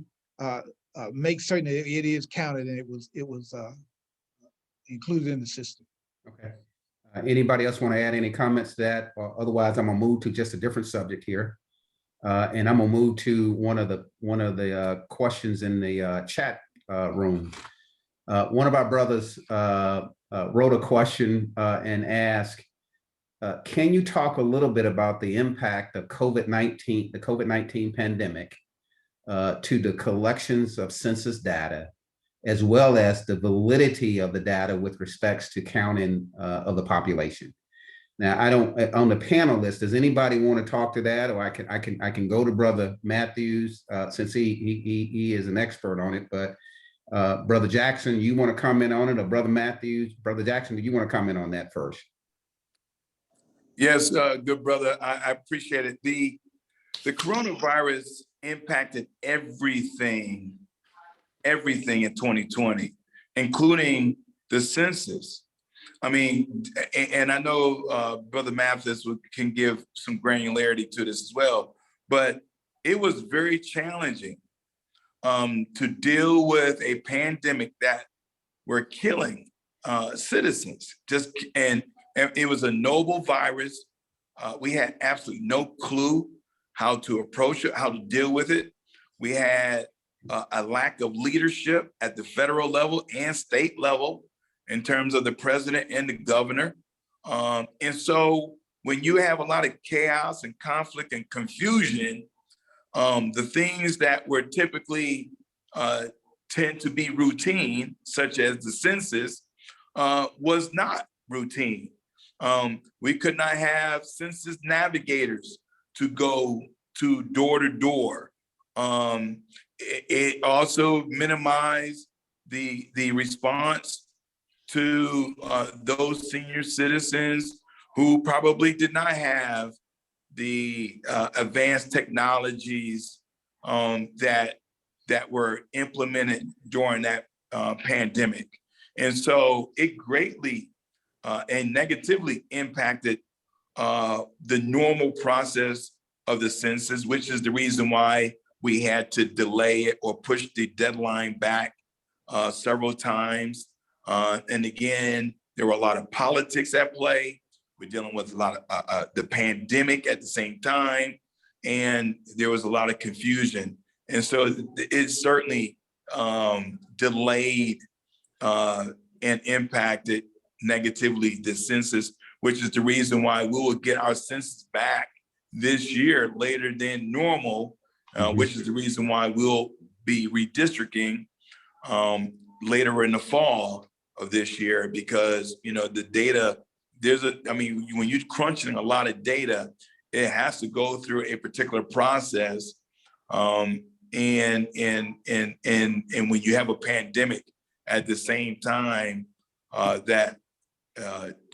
make certain that it is counted and it was included in the system. Okay. Anybody else want to add any comments to that? Or otherwise, I'm gonna move to just a different subject here. And I'm gonna move to one of the questions in the chat room. One of our brothers wrote a question and asked, can you talk a little bit about the impact of the COVID-19 pandemic to the collections of census data, as well as the validity of the data with respects to counting of the population? Now, on the panel list, does anybody want to talk to that? Or I can go to Brother Matthews, since he is an expert on it. But Brother Jackson, you want to comment on it? Or Brother Matthews? Brother Jackson, do you want to comment on that first? Yes, good brother. I appreciate it. The coronavirus impacted everything in 2020, including the census. I mean, and I know Brother Mathis can give some granularity to this as well, but it was very challenging to deal with a pandemic that were killing citizens. And it was a novel virus. We had absolutely no clue how to approach it, how to deal with it. We had a lack of leadership at the federal level and state level in terms of the president and the governor. And so when you have a lot of chaos and conflict and confusion, the things that were typically tend to be routine, such as the census, was not routine. We could not have census navigators to go to door. It also minimized the response to those senior citizens who probably did not have the advanced technologies that were implemented during that pandemic. And so it greatly and negatively impacted the normal process of the census, which is the reason why we had to delay it or push the deadline back several times. And again, there were a lot of politics at play. We're dealing with a lot of the pandemic at the same time, and there was a lot of confusion. And so it certainly delayed and impacted negatively the census, which is the reason why we will get our census back this year later than normal, which is the reason why we'll be redistricting later in the fall of this year, because the data, when you're crunching a lot of data, it has to go through a particular process. And when you have a pandemic at the same time, that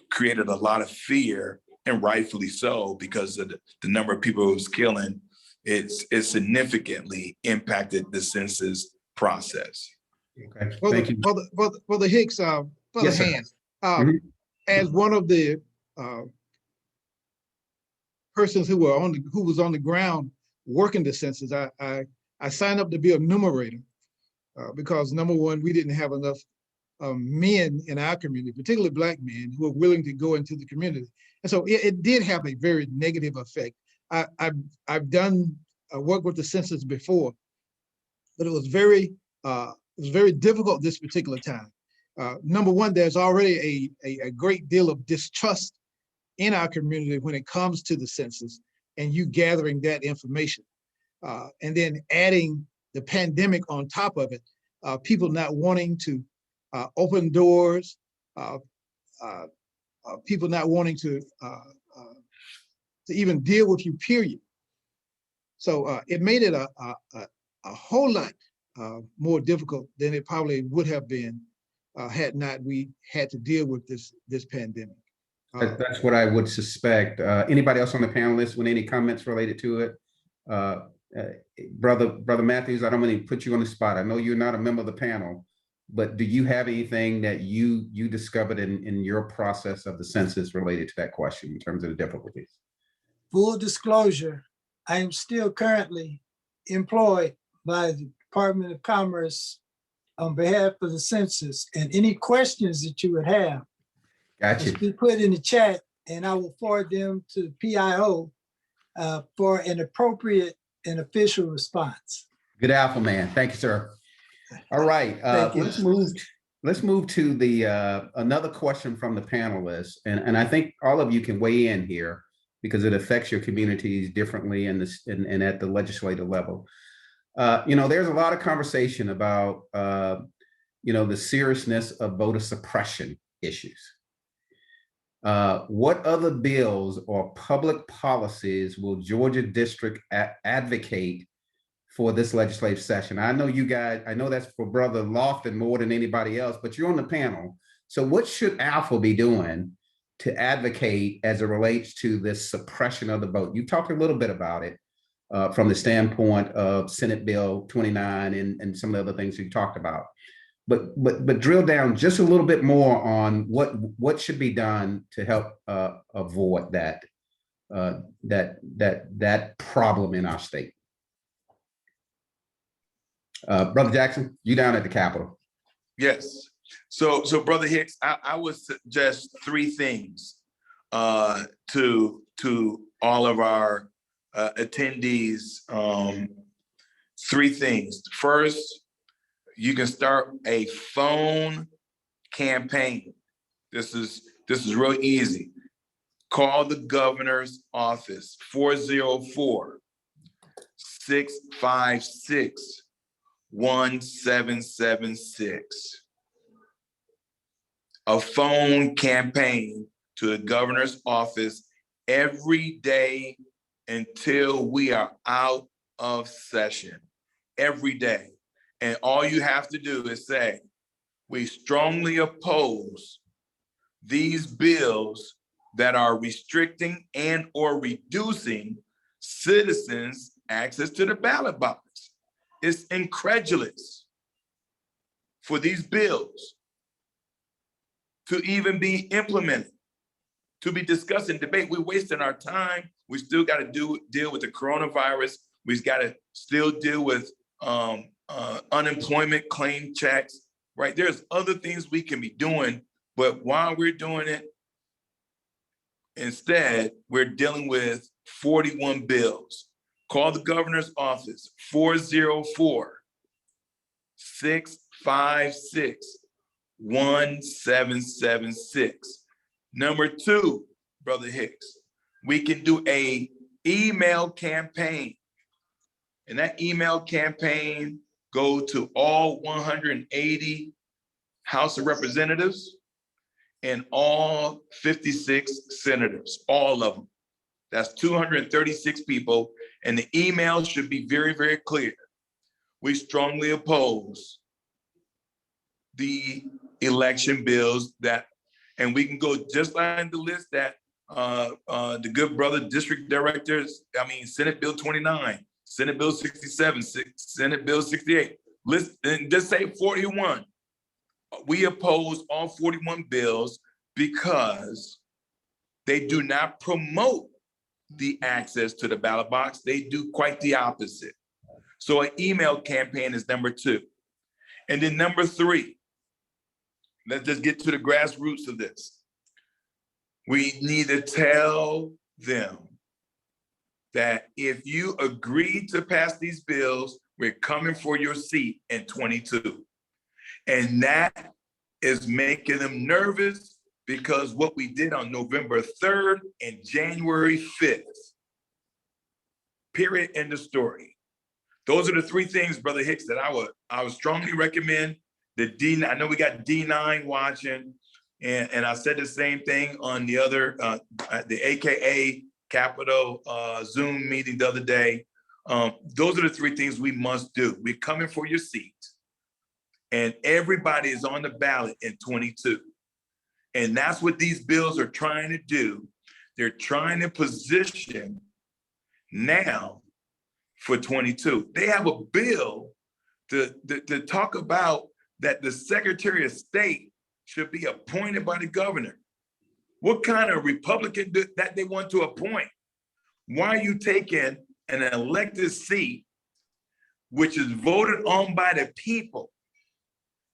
created a lot of fear, and rightfully so, because of the number of people it was killing. It significantly impacted the census process. Okay, thank you. For the Hicks, for Yes, the sir. hand, as one of the persons who was on the ground working the census, I signed up to be a numerator because number one, we didn't have enough men in our community, particularly Black men, who were willing to go into the community. And so it did have a very negative effect. I've done work with the census before, but it was very difficult this particular time. Number one, there's already a great deal of distrust in our community when it comes to the census and you gathering that information. And then adding the pandemic on top of it, people not wanting to open doors, people not wanting to even deal with you, period. So it made it a whole lot more difficult than it probably would have been had not we had to deal with this pandemic. That's what I would suspect. Anybody else on the panelists with any comments related to it? Brother Matthews, I don't want to put you on the spot. I know you're not a member of the panel, but do you have anything that you discovered in your process of the census related to that question in terms of the difficulties? Full disclosure, I am still currently employed by the Department of Commerce on behalf of the census, and any questions that you would have, Gotcha. be put in the chat and I will forward them to PIO for an appropriate and official response. Good alpha man. Thank you, sir. All right, let's move to the another question from the panelists, and I think all of you can weigh in here because it affects your communities differently and at the legislative level. There's a lot of conversation about the seriousness of voter suppression issues. What other bills or public policies will Georgia District advocate for this legislative session? I know you guys, I know that's for Brother Lofton more than anybody else, but you're on the panel. So what should Alpha be doing to advocate as it relates to this suppression of the vote? You talked a little bit about it from the standpoint of Senate Bill 29 and some of the other things you talked about. But drill down just a little bit more on what should be done to help avoid that problem in our state. Brother Jackson, you down at the Capitol. Yes. So Brother Hicks, I would suggest three things to all of our attendees. Three things. First, you can start a phone campaign. This is real easy. Call the governor's office, 404-656-1776. A phone campaign to the governor's office every day until we are out of session, every day. And all you have to do is say, we strongly oppose these bills that are restricting and or reducing citizens' access to the ballot box. It's incredulous for these bills to even be implemented, to be discussed and debate. We're wasting our time. We still got to deal with the coronavirus. We've got to still deal with unemployment claim checks, right? There's other things we can be doing, but while we're doing it, instead, we're dealing with 41 bills. Call the governor's office, 404-656-1776. Number two, Brother Hicks, we can do a email campaign. And that email campaign go to all 180 House of Representatives and all 56 senators, all of them. That's 236 people. And the email should be very, very clear. We strongly oppose the election bills that, and we can go just like the list that the good brother district directors, Senate Bill 29, Senate Bill 67, Senate Bill 68, list, and just say 41. We oppose all 41 bills because they do not promote the access to the ballot box. They do quite the opposite. So an email campaign is number two. And then number three, let's just get to the grassroots of this. We need to tell them that if you agree to pass these bills, we're coming for your seat in 22. And that is making them nervous because what we did on November 3rd and January 5th, period, end of story. Those are the three things, Brother Hicks, that I would strongly recommend. I know we got D9 watching, and I said the same thing on the other, the AKA Capitol Zoom meeting the other day. Those are the three things we must do. We're coming for your seat. And everybody is on the ballot in 22. And that's what these bills are trying to do. They're trying to position now for 22. They have a bill to talk about that the Secretary of State should be appointed by the governor. What kind of Republican that they want to appoint? Why are you taking an elected seat, which is voted on by the people?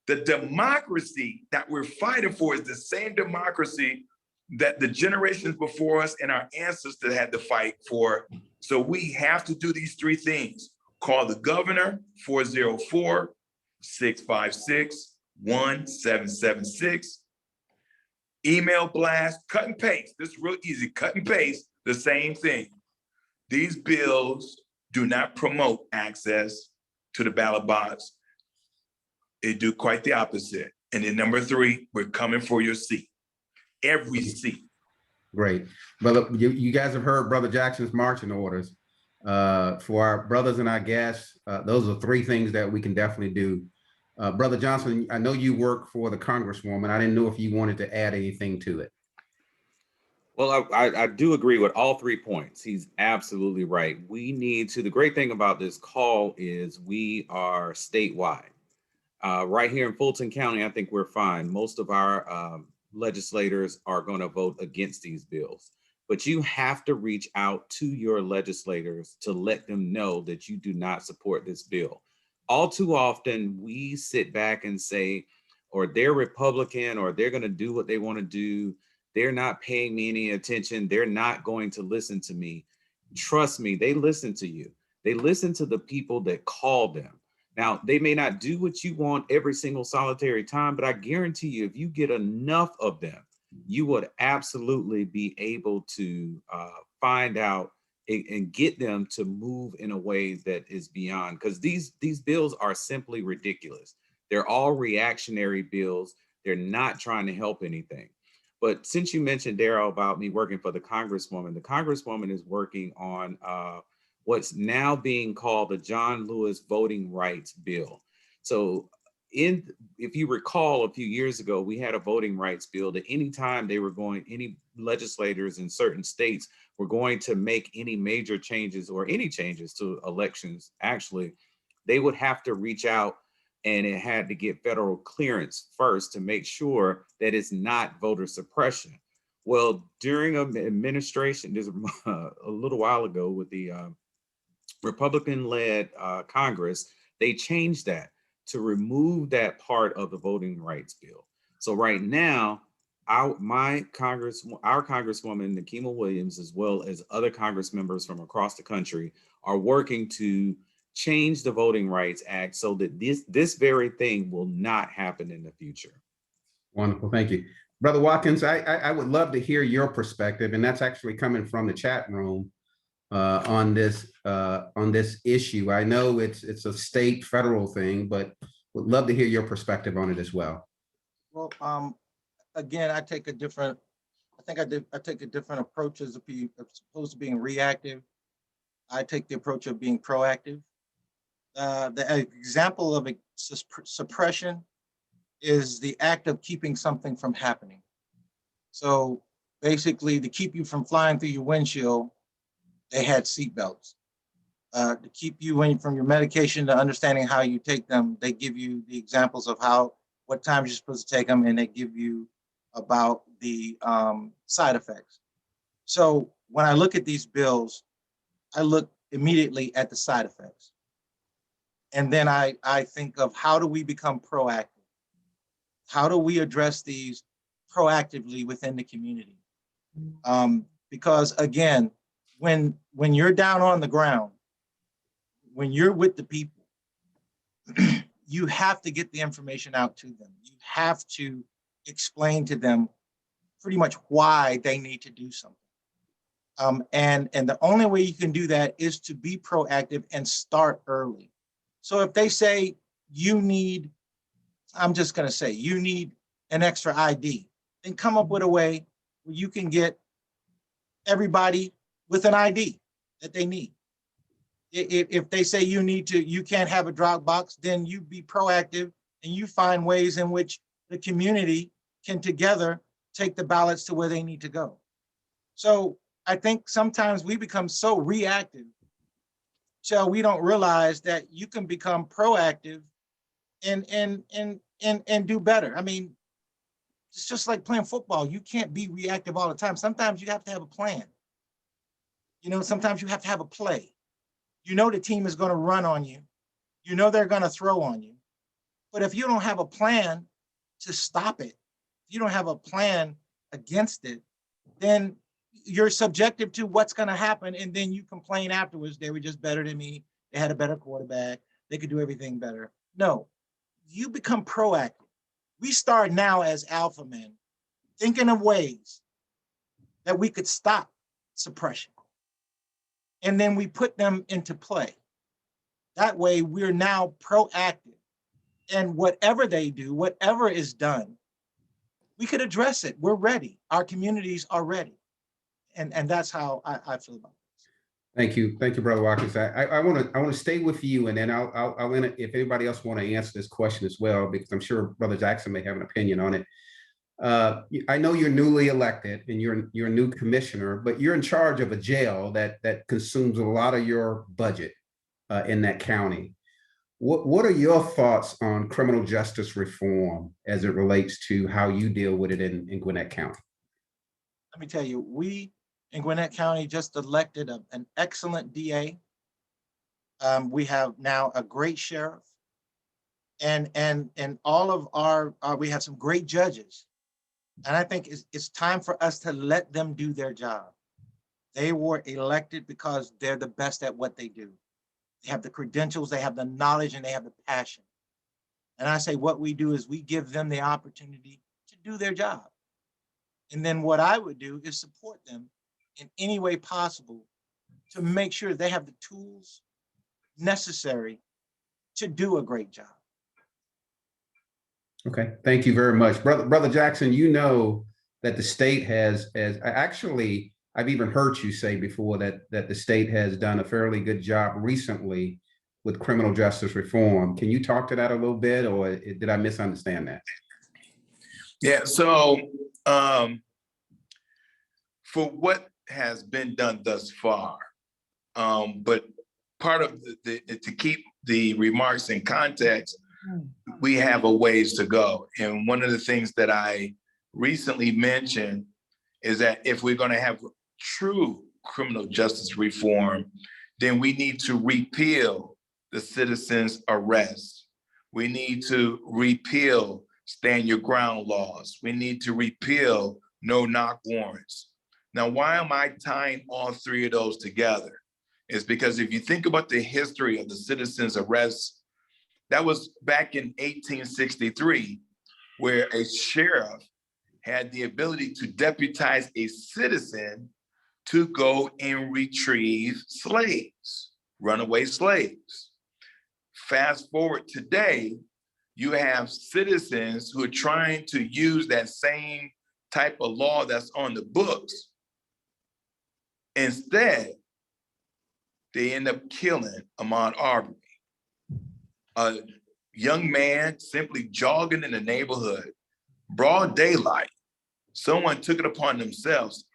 The democracy that we're fighting for is the same democracy that the generations before us and our ancestors had to fight for. So we have to do these three things. Call the governor, 404-656-1776. Email blast, cut and paste. This is real easy. Cut and paste the same thing. These bills do not promote access to the ballot box. They do quite the opposite. And then number three, we're coming for your seat. Every seat. Great. Brother, you guys have heard Brother Jackson's marching orders. For our brothers and our guests, those are three things that we can definitely do. Brother Johnson, I know you work for the Congresswoman. I didn't know if you wanted to add anything to it. Well, I do agree with all 3 points. He's absolutely right. We need to, the great thing about this call is we are statewide. Right here in Fulton County, I think we're fine. Most of our legislators are going to vote against these bills, but you have to reach out to your legislators to let them know that you do not support this bill. all too often we sit back and say, or they're Republican, or they're going to do what they want to do. They're not paying me any attention. They're not going to listen to me. Trust me, they listen to you. They listen to the people that call them. Now, they may not do what you want every single solitary time, but I guarantee you, if you get enough of them, you would absolutely be able to find out and get them to move in a way that is beyond, because these bills are simply ridiculous. They're all reactionary bills. They're not trying to help anything. But since you mentioned, Darryl, about me working for the Congresswoman is working on what's now being called the John Lewis Voting Rights Bill. So if you recall, a few years ago, we had a voting rights bill that anytime any legislators in certain states were going to make any major changes or any changes to elections, actually, they would have to reach out, and it had to get federal clearance first to make sure that it's not voter suppression. Well, during an administration, there's a little while ago with the Republican-led Congress, they changed that to remove that part of the voting rights bill. So right now, our Congresswoman, Nikema Williams, as well as other Congress members from across the country, are working to change the Voting Rights Act so that this very thing will not happen in the future. Wonderful, thank you. Brother Watkins, I would love to hear your perspective, and that's actually coming from the chat room on this issue. I know it's a state federal thing, but would love to hear your perspective on it as well. Well, again, I take a different approach as opposed to being reactive. I take the approach of being proactive. The example of suppression is the act of keeping something from happening. So basically, to keep you from flying through your windshield, they had seatbelts. To keep you from your medication to understanding how you take them, they give you the examples of what time you're supposed to take them, and they give you about the side effects. So when I look at these bills, I look immediately at the side effects. And then I think of, how do we become proactive? How do we address these proactively within the community? Because again, when you're down on the ground, when you're with the people, you have to get the information out to them. You have to explain to them pretty much why they need to do something. And the only way you can do that is to be proactive and start early. So if they say you need, I'm just going to say, you need an extra ID, then come up with a way where you can get everybody with an ID that they need. If they say you can't have a drop box, then you be proactive and you find ways in which the community can together take the ballots to where they need to go. So I think sometimes we become so reactive, so we don't realize that you can become proactive and do better. I mean, it's just like playing football. You can't be reactive all the time. Sometimes you have to have a plan. You know, sometimes you have to have a play. You know the team is going to run on you. You know they're going to throw on you. But if you don't have a plan to stop it, if you don't have a plan against it, then you're subjective to what's going to happen. And then you complain afterwards, they were just better than me. They had a better quarterback. They could do everything better. No, you become proactive. We start now as alpha men thinking of ways that we could stop suppression. And then we put them into play. That way we're now proactive. And whatever they do, whatever is done, we could address it. We're ready. Our communities are ready. And that's how I feel about it. Thank you, Brother Watkins. I want to stay with you, and then I'll if anybody else want to answer this question as well, because I'm sure Brother Jackson may have an opinion on it. I know you're newly elected and you're a new commissioner, but you're in charge of a jail that consumes a lot of your budget in that county. What are your thoughts on criminal justice reform as it relates to how you deal with it in Gwinnett County? Let me tell you, we in Gwinnett County just elected an excellent DA. We have now a great sheriff. And all of our we have some great judges. And I think it's time for us to let them do their job. They were elected because they're the best at what they do. They have the credentials, they have the knowledge, and they have the passion. And I say what we do is we give them the opportunity to do their job. And then what I would do is support them in any way possible to make sure they have the tools necessary to do a great job. Okay, thank you very much. Brother Jackson, you know that the state has actually, I've even heard you say before that the state has done a fairly good job recently with criminal justice reform. Can you talk to that a little bit, or did I misunderstand that? Yeah, so for what has been done thus far, but part of to keep the remarks in context, we have a ways to go. And one of the things that I recently mentioned is that if we're going to have true criminal justice reform, then we need to repeal the citizens' arrest. We need to repeal stand your ground laws. We need to repeal no-knock warrants. Now, why am I tying all three of those together? It's because if you think about the history of the citizens' arrest, that was back in 1863, where a sheriff had the ability to deputize a citizen to go and retrieve slaves, runaway slaves. Fast forward today, you have citizens who are trying to use that same type of law that's on the books. Instead, they end up killing Ahmaud Arbery, a young man simply jogging in the neighborhood, broad daylight. Someone took it upon themselves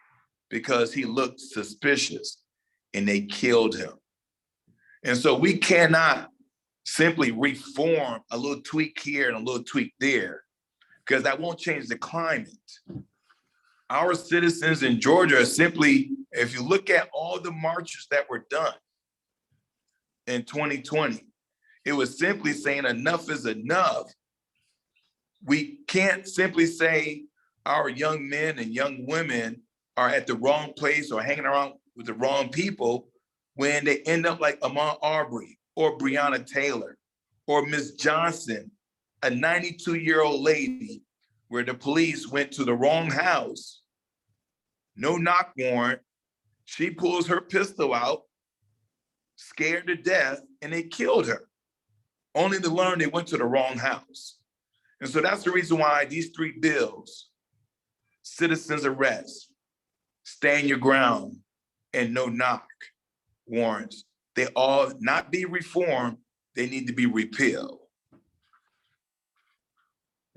because he looked suspicious and they killed him. And so we cannot simply reform a little tweak here and a little tweak there, because that won't change the climate. Our citizens in Georgia are simply, if you look at all the marches that were done in 2020, it was simply saying enough is enough. We can't simply say our young men and young women are at the wrong place or hanging around with the wrong people when they end up like Ahmaud Arbery or Breonna Taylor or Miss Johnson, a 92-year-old lady where the police went to the wrong house, no knock warrant. She pulls her pistol out, scared to death, and they killed her, only to learn they went to the wrong house. And so that's the reason why these three bills, citizens arrest, stand your ground, and no knock warrants, they all not be reformed, they need to be repealed.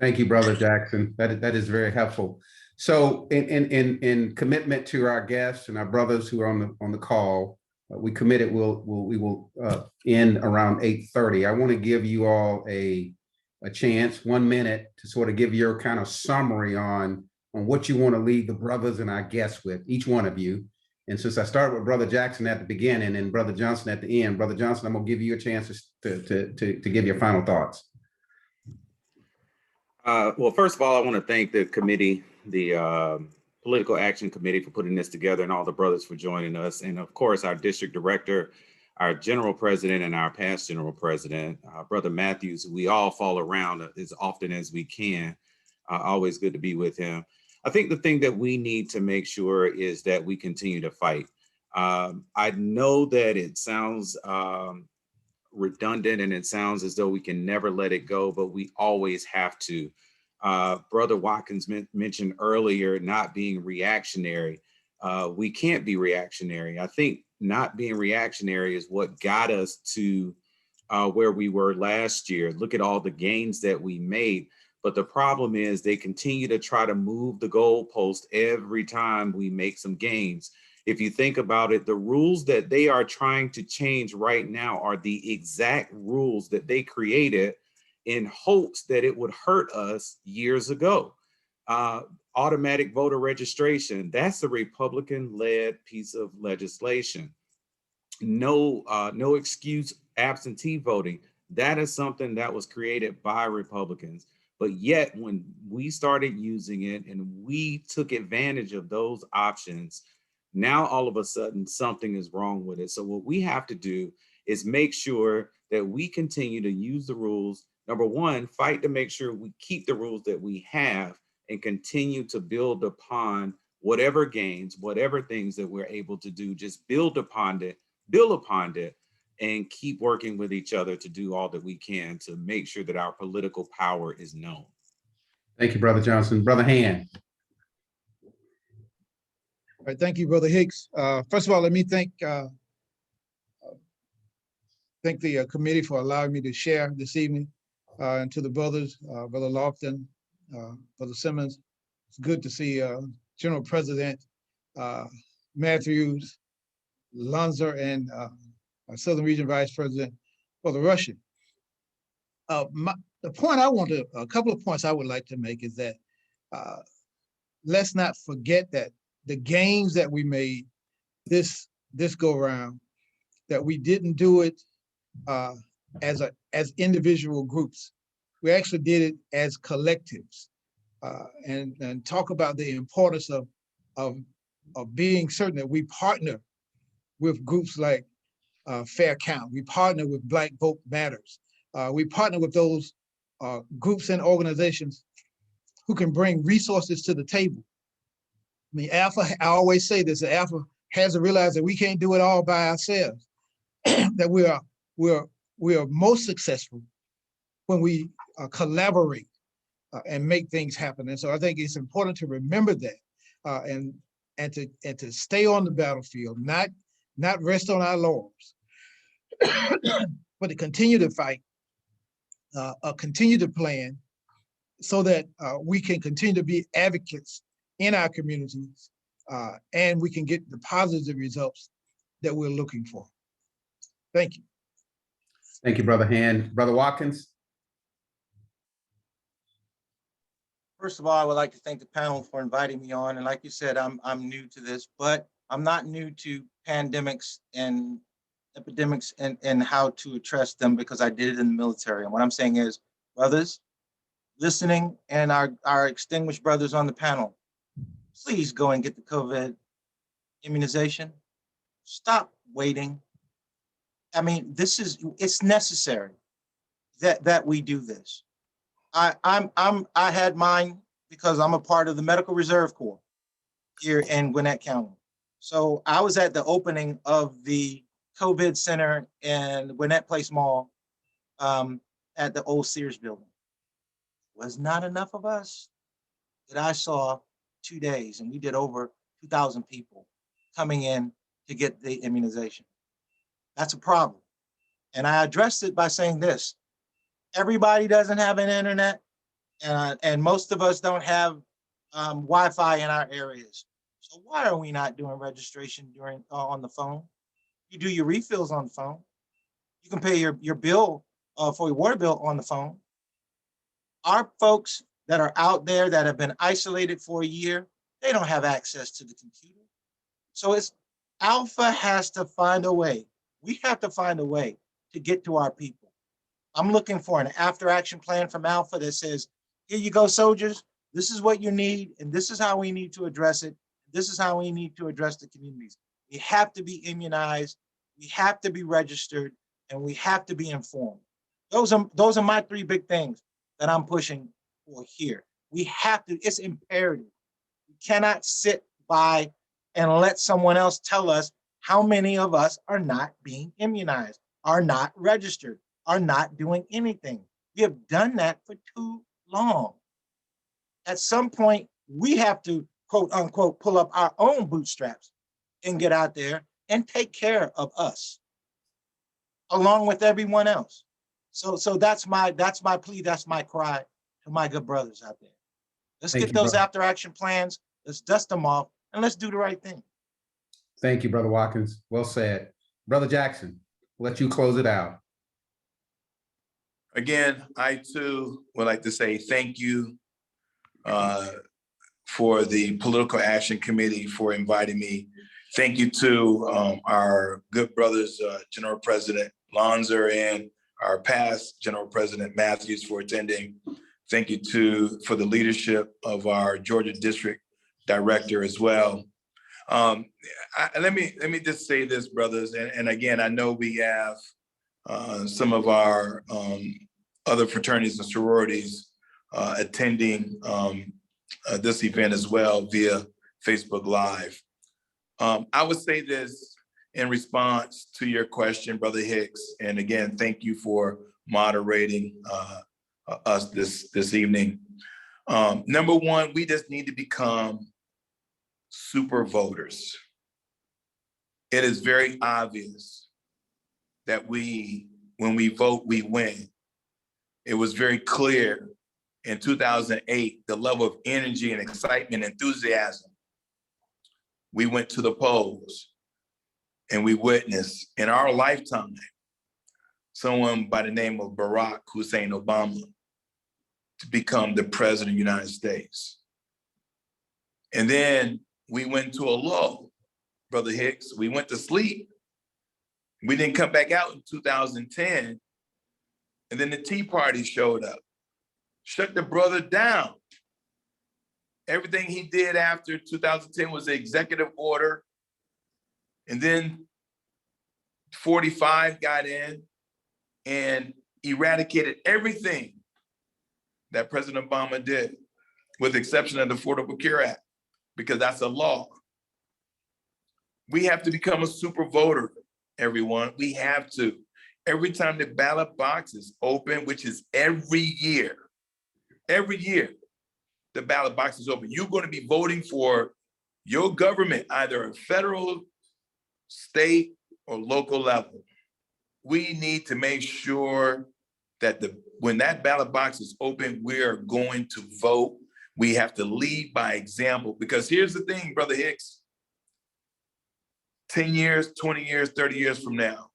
Thank you, Brother Jackson. That is very helpful. So in commitment to our guests and our brothers who are on the call, we committed we will end around 8:30. I want to give you all a chance, 1 minute, to sort of give your kind of summary on what you want to leave the brothers and our guests with, each one of you. And since I started with Brother Jackson at the beginning and Brother Johnson at the end, Brother Johnson, I'm going to give you a chance to give your final thoughts. Well, first of all, I want to thank the committee, the Political Action Committee, for putting this together, and all the brothers for joining us. And of course, our district director, our general president, and our past general president, Brother Matthews. We all fall around as often as we can. Always good to be with him. I think the thing that we need to make sure is that we continue to fight. I know that it sounds redundant and it sounds as though we can never let it go, but we always have to. Brother Watkins mentioned earlier not being reactionary. We can't be reactionary. I think not being reactionary is what got us to where we were last year. Look at all the gains that we made. But the problem is they continue to try to move the goalpost every time we make some gains. If you think about it, the rules that they are trying to change right now are the exact rules that they created in hopes that it would hurt us years ago. Automatic voter registration, that's a Republican-led piece of legislation. No excuse absentee voting, That is something that was created by Republicans. But yet, when we started using it and we took advantage of those options, now all of a sudden something is wrong with it. So what we have to do is make sure that we continue to use the rules. Number one, fight to make sure we keep the rules that we have and continue to build upon whatever gains, whatever things that we're able to do, just build upon it, and keep working with each other to do all that we can to make sure that our political power is known. Thank you, Brother Johnson. Brother Hand. All right, thank you, Brother Hicks. First of all, let me thank the committee for allowing me to share this evening, and to the brothers, Brother Lofton, Brother Simmons. It's good to see General President Matthews, Lanza, and our Southern Region Vice President, Brother Russian. A couple of points I would like to make is that let's not forget that the gains that we made this go around, that we didn't do it as individual groups. We actually did it as collectives, and talk about the importance of being certain that we partner with groups like Fair Count. We partner with Black Vote Matters. We partner with those groups and organizations who can bring resources to the table. I mean, Alpha, I always say this, that Alpha has to realize that we can't do it all by ourselves, that we are most successful when we collaborate and make things happen. And so I think it's important to remember that, and to stay on the battlefield, not rest on our laurels, but to continue to fight, continue to plan, so that we can continue to be advocates in our communities, and we can get the positive results that we're looking for. Thank you. Thank you, Brother Hand. Brother Watkins. First of all, I would like to thank the panel for inviting me on. And like you said, I'm new to this, but I'm not new to pandemics and epidemics and how to address them, because I did it in the military. And what I'm saying is, brothers listening and our extinguished brothers on the panel, please go and get the COVID immunization. Stop waiting. I mean, it's necessary that we do this. I had mine because I'm a part of the Medical Reserve Corps here in Gwinnett County. So I was at the opening of the COVID center in Gwinnett Place Mall, at the old Sears building. Was not enough of us that I saw 2 days, and we did over 2,000 people coming in to get the immunization. That's a problem. And I addressed it by saying this: everybody doesn't have an internet, and most of us don't have Wi-Fi in our areas. So why are we not doing registration on the phone? You do your refills on the phone. You can pay your bill for your water bill on the phone. Our folks that are out there that have been isolated for a year, they don't have access to the computer. So Alpha has to find a way. We have to find a way to get to our people. I'm looking for an after action plan from Alpha that says, here you go, soldiers. This is what you need, and this is how we need to address it. This is how we need to address the communities. We have to be immunized, we have to be registered, and we have to be informed. Those are my 3 big things that I'm pushing for here. We have to, it's imperative. We cannot sit by and let someone else tell us how many of us are not being immunized, are not registered, are not doing anything. We have done that for too long. At some point, we have to, quote unquote, pull up our own bootstraps and get out there and take care of us, along with everyone else. So that's my plea, that's my cry to my good brothers out there. Let's get those after action plans, let's dust them off, and let's do the right thing. Thank you, Brother Watkins. Well said. Brother Jackson, I'll let you close it out. Again, I too would like to say thank you for the Political Action Committee for inviting me. Thank you to our good brothers, General President Lanza and our past General President Matthews for attending. Thank you for the leadership of our Georgia District Director as well. Let me just say this, brothers, and again, I know we have some of our other fraternities and sororities attending this event as well via Facebook Live. I would say this in response to your question, Brother Hicks, and again, thank you for moderating us this evening. Number one, we just need to become super voters. It is very obvious that when we vote, we win. It was very clear in 2008, the level of energy and excitement, enthusiasm. We went to the polls and we witnessed in our lifetime, someone by the name of Barack Hussein Obama to become the president of the United States. And then we went to a lull, Brother Hicks. We went to sleep. We didn't come back out in 2010. And then the Tea Party showed up, shut the brother down. Everything he did after 2010 was an executive order. And then 45 got in and eradicated everything that President Obama did, with the exception of the Affordable Care Act, because that's a law. We have to become a super voter, everyone. We have to. Every time the ballot box is open, which is every year, the ballot box is open. You're going to be voting for your government, either a federal, state, or local level. We need to make sure that when that ballot box is open, we are going to vote. We have to lead by example, because here's the thing, Brother Hicks, 10 years, 20 years, 30 years from now,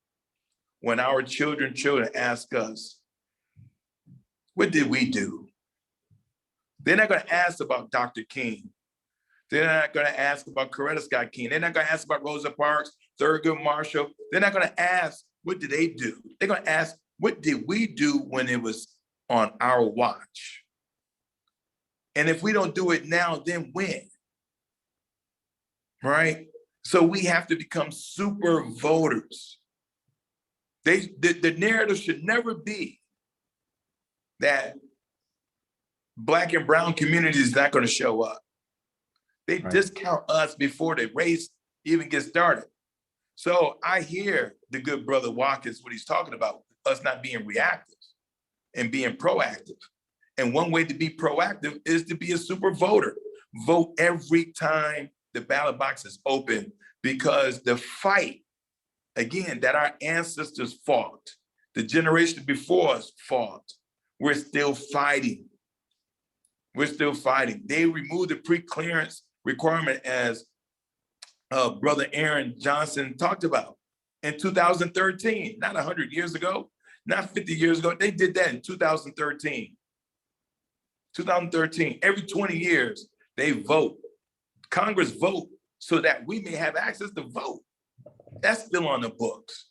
when our children ask us, what did we do? They're not going to ask about Dr. King. They're not going to ask about Coretta Scott King. They're not going to ask about Rosa Parks, Thurgood Marshall. They're not going to ask, what did they do? They're going to ask, what did we do when it was on our watch? And if we don't do it now, then when? Right? So we have to become super voters. The narrative should never be that Black and brown communities is not going to show up. They discount us before the race even gets started. So I hear the good brother Watkins, what he's talking about, us not being reactive and being proactive. And one way to be proactive is to be a super voter. Vote every time the ballot box is open, because the fight, again, that our ancestors fought, the generation before us fought, we're still fighting. We're still fighting. They removed the pre-clearance requirement, as Brother Aaron Johnson talked about, in 2013, not 100 years ago, not 50 years ago. They did that in 2013. 2013, every 20 years, they vote. Congress vote so that we may have access to vote. That's still on the books.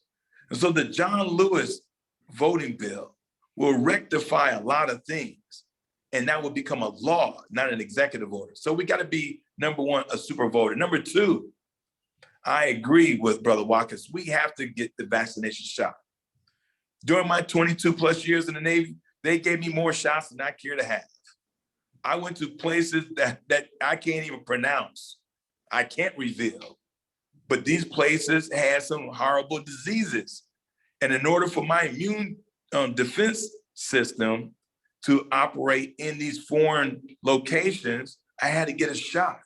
And so the John Lewis voting bill will rectify a lot of things, and that will become a law, not an executive order. So we got to be, number one, a super voter. Number two, I agree with Brother Watkins. We have to get the vaccination shot. During my 22 plus years in the Navy, they gave me more shots than I care to have. I went to places that I can't even pronounce. I can't reveal. But these places had some horrible diseases. And in order for my immune defense system to operate in these foreign locations, I had to get a shot,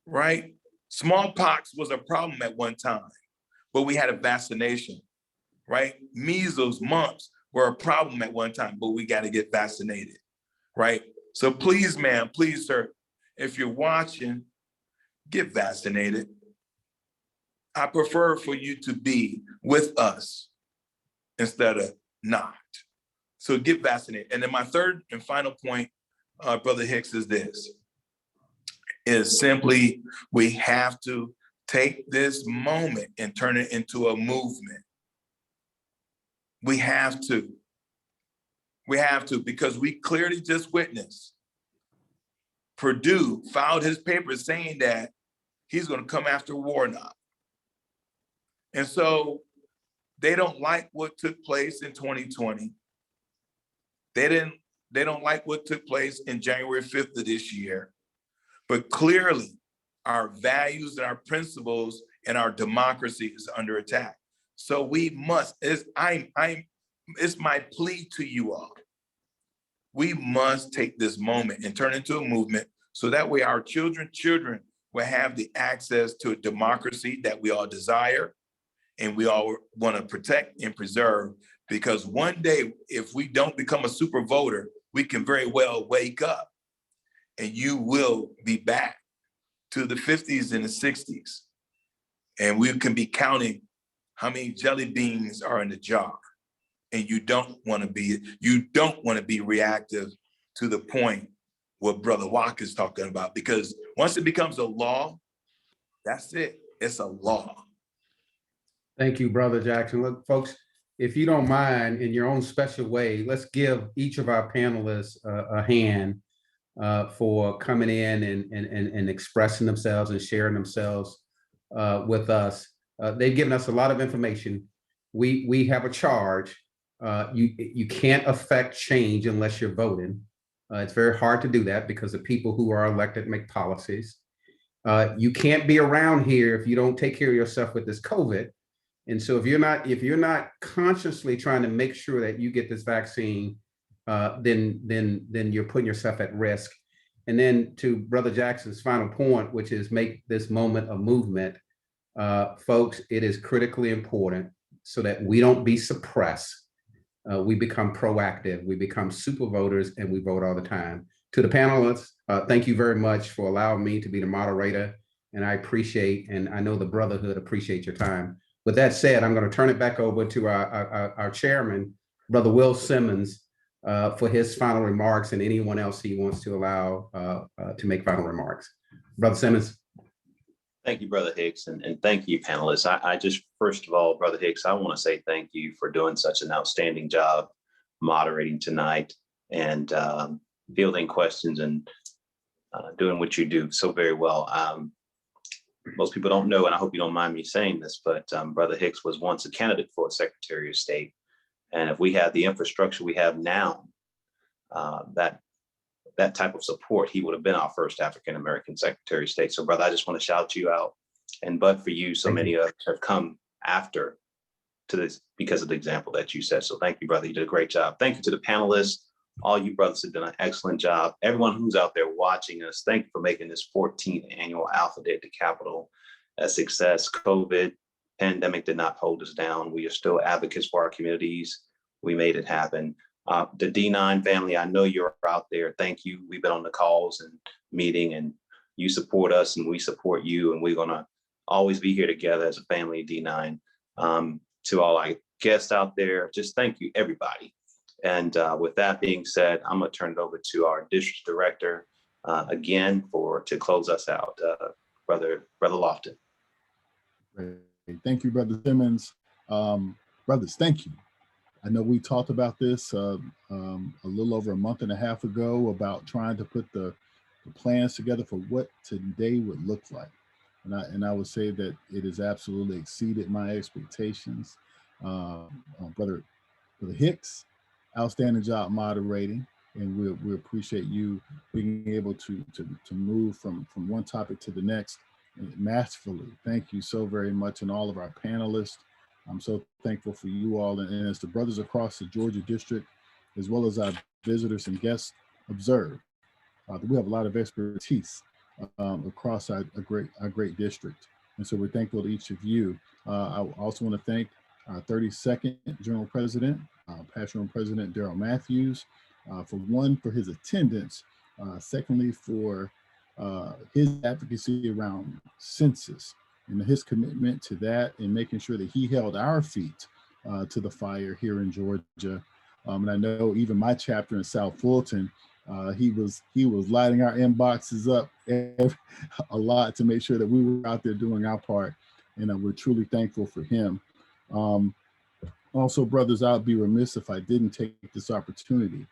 right? Smallpox was a problem at one time, but we had a vaccination, right? Measles, mumps were a problem at one time, but we got to get vaccinated, right? So please, ma'am, please, sir, if you're watching, get vaccinated. I prefer for you to be with us instead of not. So get vaccinated. And then my third and final point, Brother Hicks, is this, is simply we have to take this moment and turn it into a movement. We have to. We have to, because we clearly just witnessed Purdue filed his papers saying that he's going to come after Warnock. And so they don't like what took place in 2020. They don't like what took place in January 5th of this year. But clearly our values and our principles and our democracy is under attack. So we must, it's my plea to you all. We must take this moment and turn it into a movement so that way our children will have the access to a democracy that we all desire and we all want to protect and preserve. Because one day, if we don't become a super voter, we can very well wake up and you will be back to the 50s and the 60s. And we can be counting how many jelly beans are in the jar. And you don't want to be reactive to the point what Brother Watkins is talking about, because once it becomes a law, that's it. It's a law. Thank you, Brother Jackson. Look, folks, if you don't mind, in your own special way, let's give each of our panelists a hand for coming in and expressing themselves and sharing themselves with us. They've given us a lot of information. We have a charge. You can't affect change unless you're voting. It's very hard to do that because the people who are elected make policies. You can't be around here if you don't take care of yourself with this COVID. And so if you're not consciously trying to make sure that you get this vaccine, then you're putting yourself at risk. And then to Brother Jackson's final point, which is make this moment a movement, folks, it is critically important so that we don't be suppressed. We become proactive, we become super voters, and we vote all the time. To the panelists, thank you very much for allowing me to be the moderator. And I appreciate, and I know the Brotherhood appreciate your time. With that said, I'm going to turn it back over to our chairman, Brother Will Simmons, for his final remarks and anyone else he wants to allow to make final remarks. Brother Simmons. Thank you, Brother Hicks, and thank you, panelists. I just, first of all, Brother Hicks, I want to say thank you for doing such an outstanding job moderating tonight and fielding questions and doing what you do so very well. Most people don't know, and I hope you don't mind me saying this, but Brother Hicks was once a candidate for Secretary of State. And if we had the infrastructure we have now, that type of support, he would have been our first African-American Secretary of State. So, brother, I just want to shout you out. And but for you, so many of us have come after to this because of the example that you set. So thank you, brother. You did a great job. Thank you to the panelists. All you brothers have done an excellent job. Everyone who's out there watching us, thank you for making this 14th annual Alpha Day at the Capitol a success. COVID pandemic did not hold us down. We are still advocates for our communities. We made it happen. The D9 family, I know you're out there. Thank you. We've been on the calls and meeting, and you support us and we support you. And we're going to always be here together as a family of D9. To all our guests out there, just thank you, everybody. And with that being said, I'm going to turn it over to our district director again to close us out, Brother Lofton. Great. Thank you, Brother Simmons. Brothers, thank you. I know we talked about this a little over a month and a half ago about trying to put the plans together for what today would look like. And I would say that it has absolutely exceeded my expectations. Brother Hicks, outstanding job moderating, and we appreciate you being able to move from one topic to the next masterfully. Thank you so very much, and all of our panelists. I'm so thankful for you all, and as the brothers across the Georgia district, as well as our visitors and guests observe, we have a lot of expertise across our great district. And so we're thankful to each of you. I also want to thank our 32nd General President, Past General President Darrell Matthews, for his attendance, secondly, for his advocacy around census and his commitment to that and making sure that he held our feet to the fire here in Georgia. And I know even my chapter in South Fulton, he was lighting our inboxes up a lot to make sure that we were out there doing our part. And we're truly thankful for him. Also, brothers, I'd be remiss if I didn't take this opportunity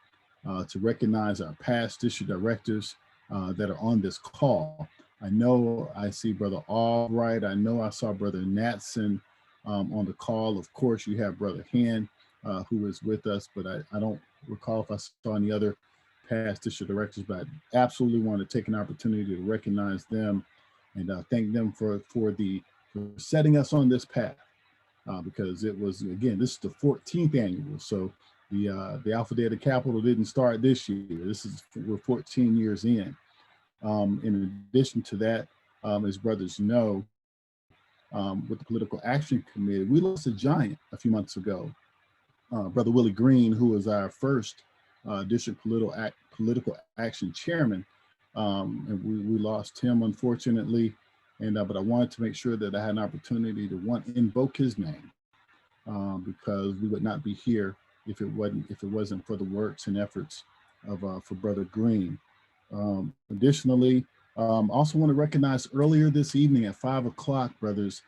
to recognize our past district directors that are on this call. I know I see Brother Albright. I know I saw Brother Natson on the call. Of course, you have Brother Hand, who is with us, but I don't recall if I saw any other past district directors, but I absolutely want to take an opportunity to recognize them and thank them for setting us on this path. Because it was, again, this is the 14th annual. So the Alpha Day of the Capitol didn't start this year. We're 14 years in. In addition to that, as brothers know, with the Political Action Committee, we lost a giant a few months ago. Brother Willie Green, who was our first district political action chairman, and we lost him, unfortunately. And but I wanted to make sure that I had an opportunity to invoke his name because we would not be here if it wasn't for the works and efforts of for Brother Green. Additionally, also want to recognize earlier this evening at 5 o'clock, brothers,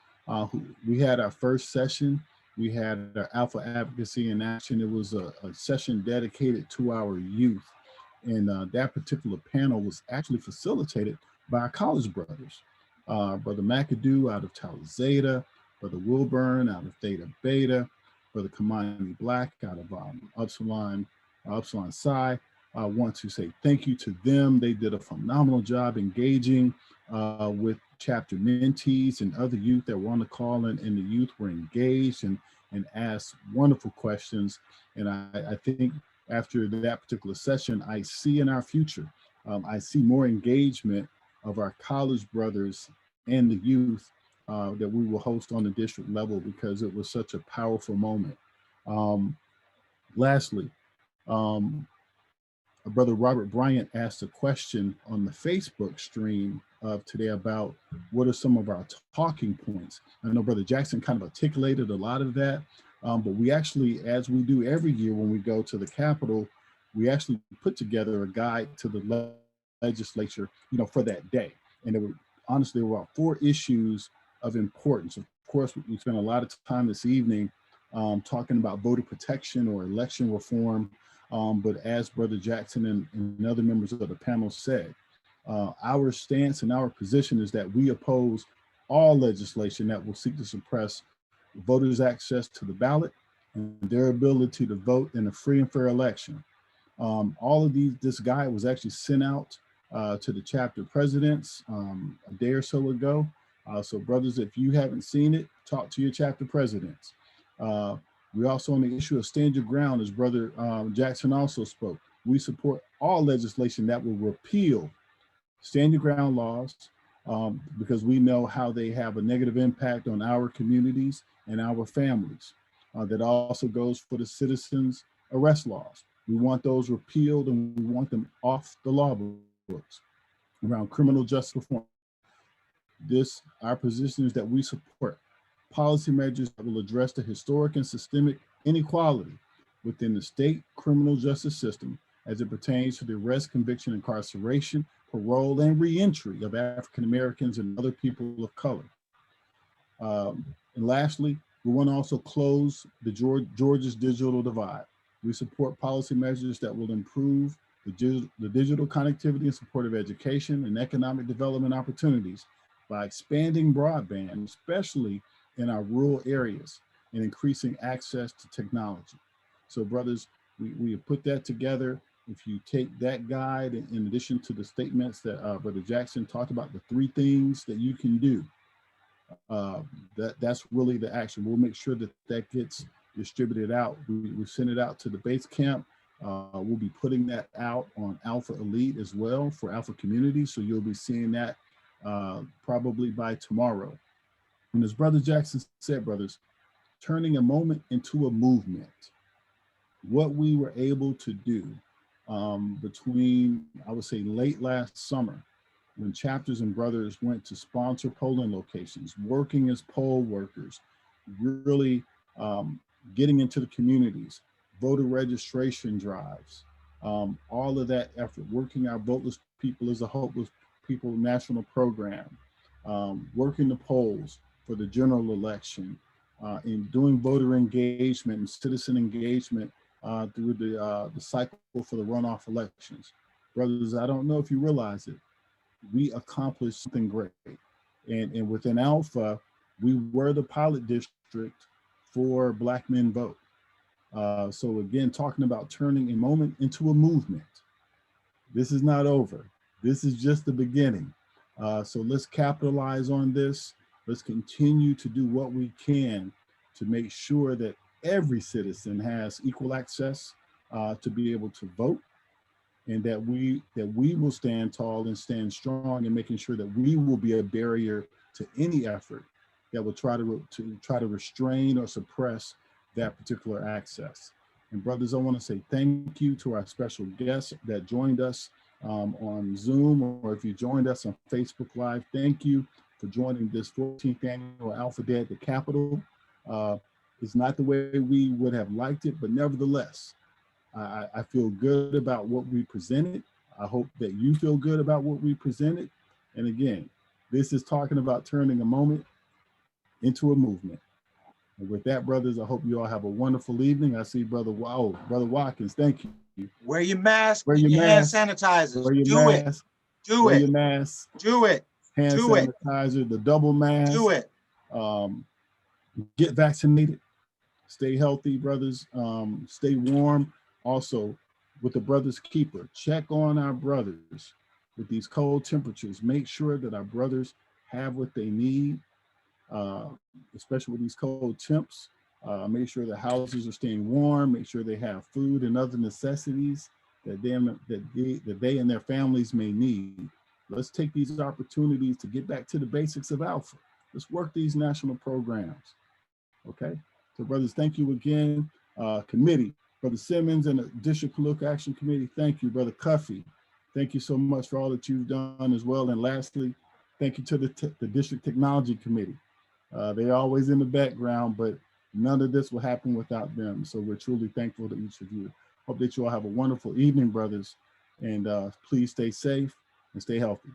we had our first session. We had our Alpha Advocacy in Action. It was a session dedicated to our youth. And that particular panel was actually facilitated by our college brothers. Brother McAdoo out of Tau Zeta, Brother Wilburn out of Theta Beta, Brother Kamani Black out of Upsilon Psi. I want to say thank you to them. They did a phenomenal job engaging with chapter mentees and other youth that were on the call, and the youth were engaged and asked wonderful questions. And I think after that particular session, I see in our future, I see more engagement of our college brothers and the youth that we will host on the district level because it was such a powerful moment. Lastly, Brother Robert Bryant asked a question on the Facebook stream of today about what are some of our talking points. I know Brother Jackson kind of articulated a lot of that, but we actually, as we do every year when we go to the Capitol, we actually put together a guide to the legislature, for that day. And honestly, there were about 4 issues of importance. Of course, we spent a lot of time this evening talking about voter protection or election reform. But as Brother Jackson and other members of the panel said, our stance and our position is that we oppose all legislation that will seek to suppress voters' access to the ballot and their ability to vote in a free and fair election. All of this guide was actually sent out to the chapter presidents a day or so ago. So brothers, if you haven't seen it, talk to your chapter presidents. We also on the issue of stand your ground, as Brother Jackson also spoke. We support all legislation that will repeal stand your ground laws because we know how they have a negative impact on our communities and our families. That also goes for the citizens' arrest laws. We want those repealed and we want them off the law books around criminal justice reform. Our position is that we support policy measures that will address the historic and systemic inequality within the state criminal justice system as it pertains to the arrest, conviction, incarceration, parole, and reentry of African Americans and other people of color. And lastly, we want to also close the Georgia's digital divide. We support policy measures that will improve the digital connectivity and support of education and economic development opportunities by expanding broadband, especially in our rural areas, and increasing access to technology. So brothers, we have put that together. If you take that guide, in addition to the statements that Brother Jackson talked about, the 3 things that you can do, that's really the action. We'll make sure that gets distributed out. We send it out to the base camp. We'll be putting that out on Alpha Elite as well for Alpha Community. So you'll be seeing that probably by tomorrow. And as Brother Jackson said, brothers, turning a moment into a movement. What we were able to do between, I would say, late last summer, when chapters and brothers went to sponsor polling locations, working as poll workers, really getting into the communities, voter registration drives, all of that effort, working our Voteless People as a Hopeless People national program, working the polls for the general election, in doing voter engagement and citizen engagement through the cycle for the runoff elections. Brothers, I don't know if you realize it, we accomplished something great. And within Alpha, we were the pilot district for Black Men Vote. So again, talking about turning a moment into a movement. This is not over. This is just the beginning. So let's capitalize on this. Let's continue to do what we can to make sure that every citizen has equal access to be able to vote, and that we will stand tall and stand strong in making sure that we will be a barrier to any effort that will try to restrain or suppress that particular access. And brothers, I want to say thank you to our special guests that joined us on Zoom, or if you joined us on Facebook Live. Thank you for joining this 14th annual Alpha Day at the Capitol. It's not the way we would have liked it, but nevertheless, I feel good about what we presented. I hope that you feel good about what we presented. And again, this is talking about turning a moment into a movement. And with that, brothers, I hope you all have a wonderful evening. I see Brother Watkins, thank you. Wear your mask, Wear get your your hand mask. sanitizers. Wear your Do it. mask. Do Wear it. your mask. Do it. Hand Do it. sanitizer, the double mask. Do it. Get vaccinated. Stay healthy, brothers. Stay warm. Also, with the Brothers Keeper, check on our brothers with these cold temperatures. Make sure that our brothers have what they need, especially with these cold temps. Make sure the houses are staying warm. Make sure they have food and other necessities that they and their families may need. Let's take these opportunities to get back to the basics of Alpha. Let's work these national programs. Okay. So brothers, thank you again. Committee, Brother Simmons and the District Political Action Committee, thank you. Brother Cuffey, thank you so much for all that you've done as well. And lastly, thank you to the District Technology Committee. They're always in the background, but none of this will happen without them. So we're truly thankful to each of you. Hope that you all have a wonderful evening, brothers. And please stay safe and stay healthy.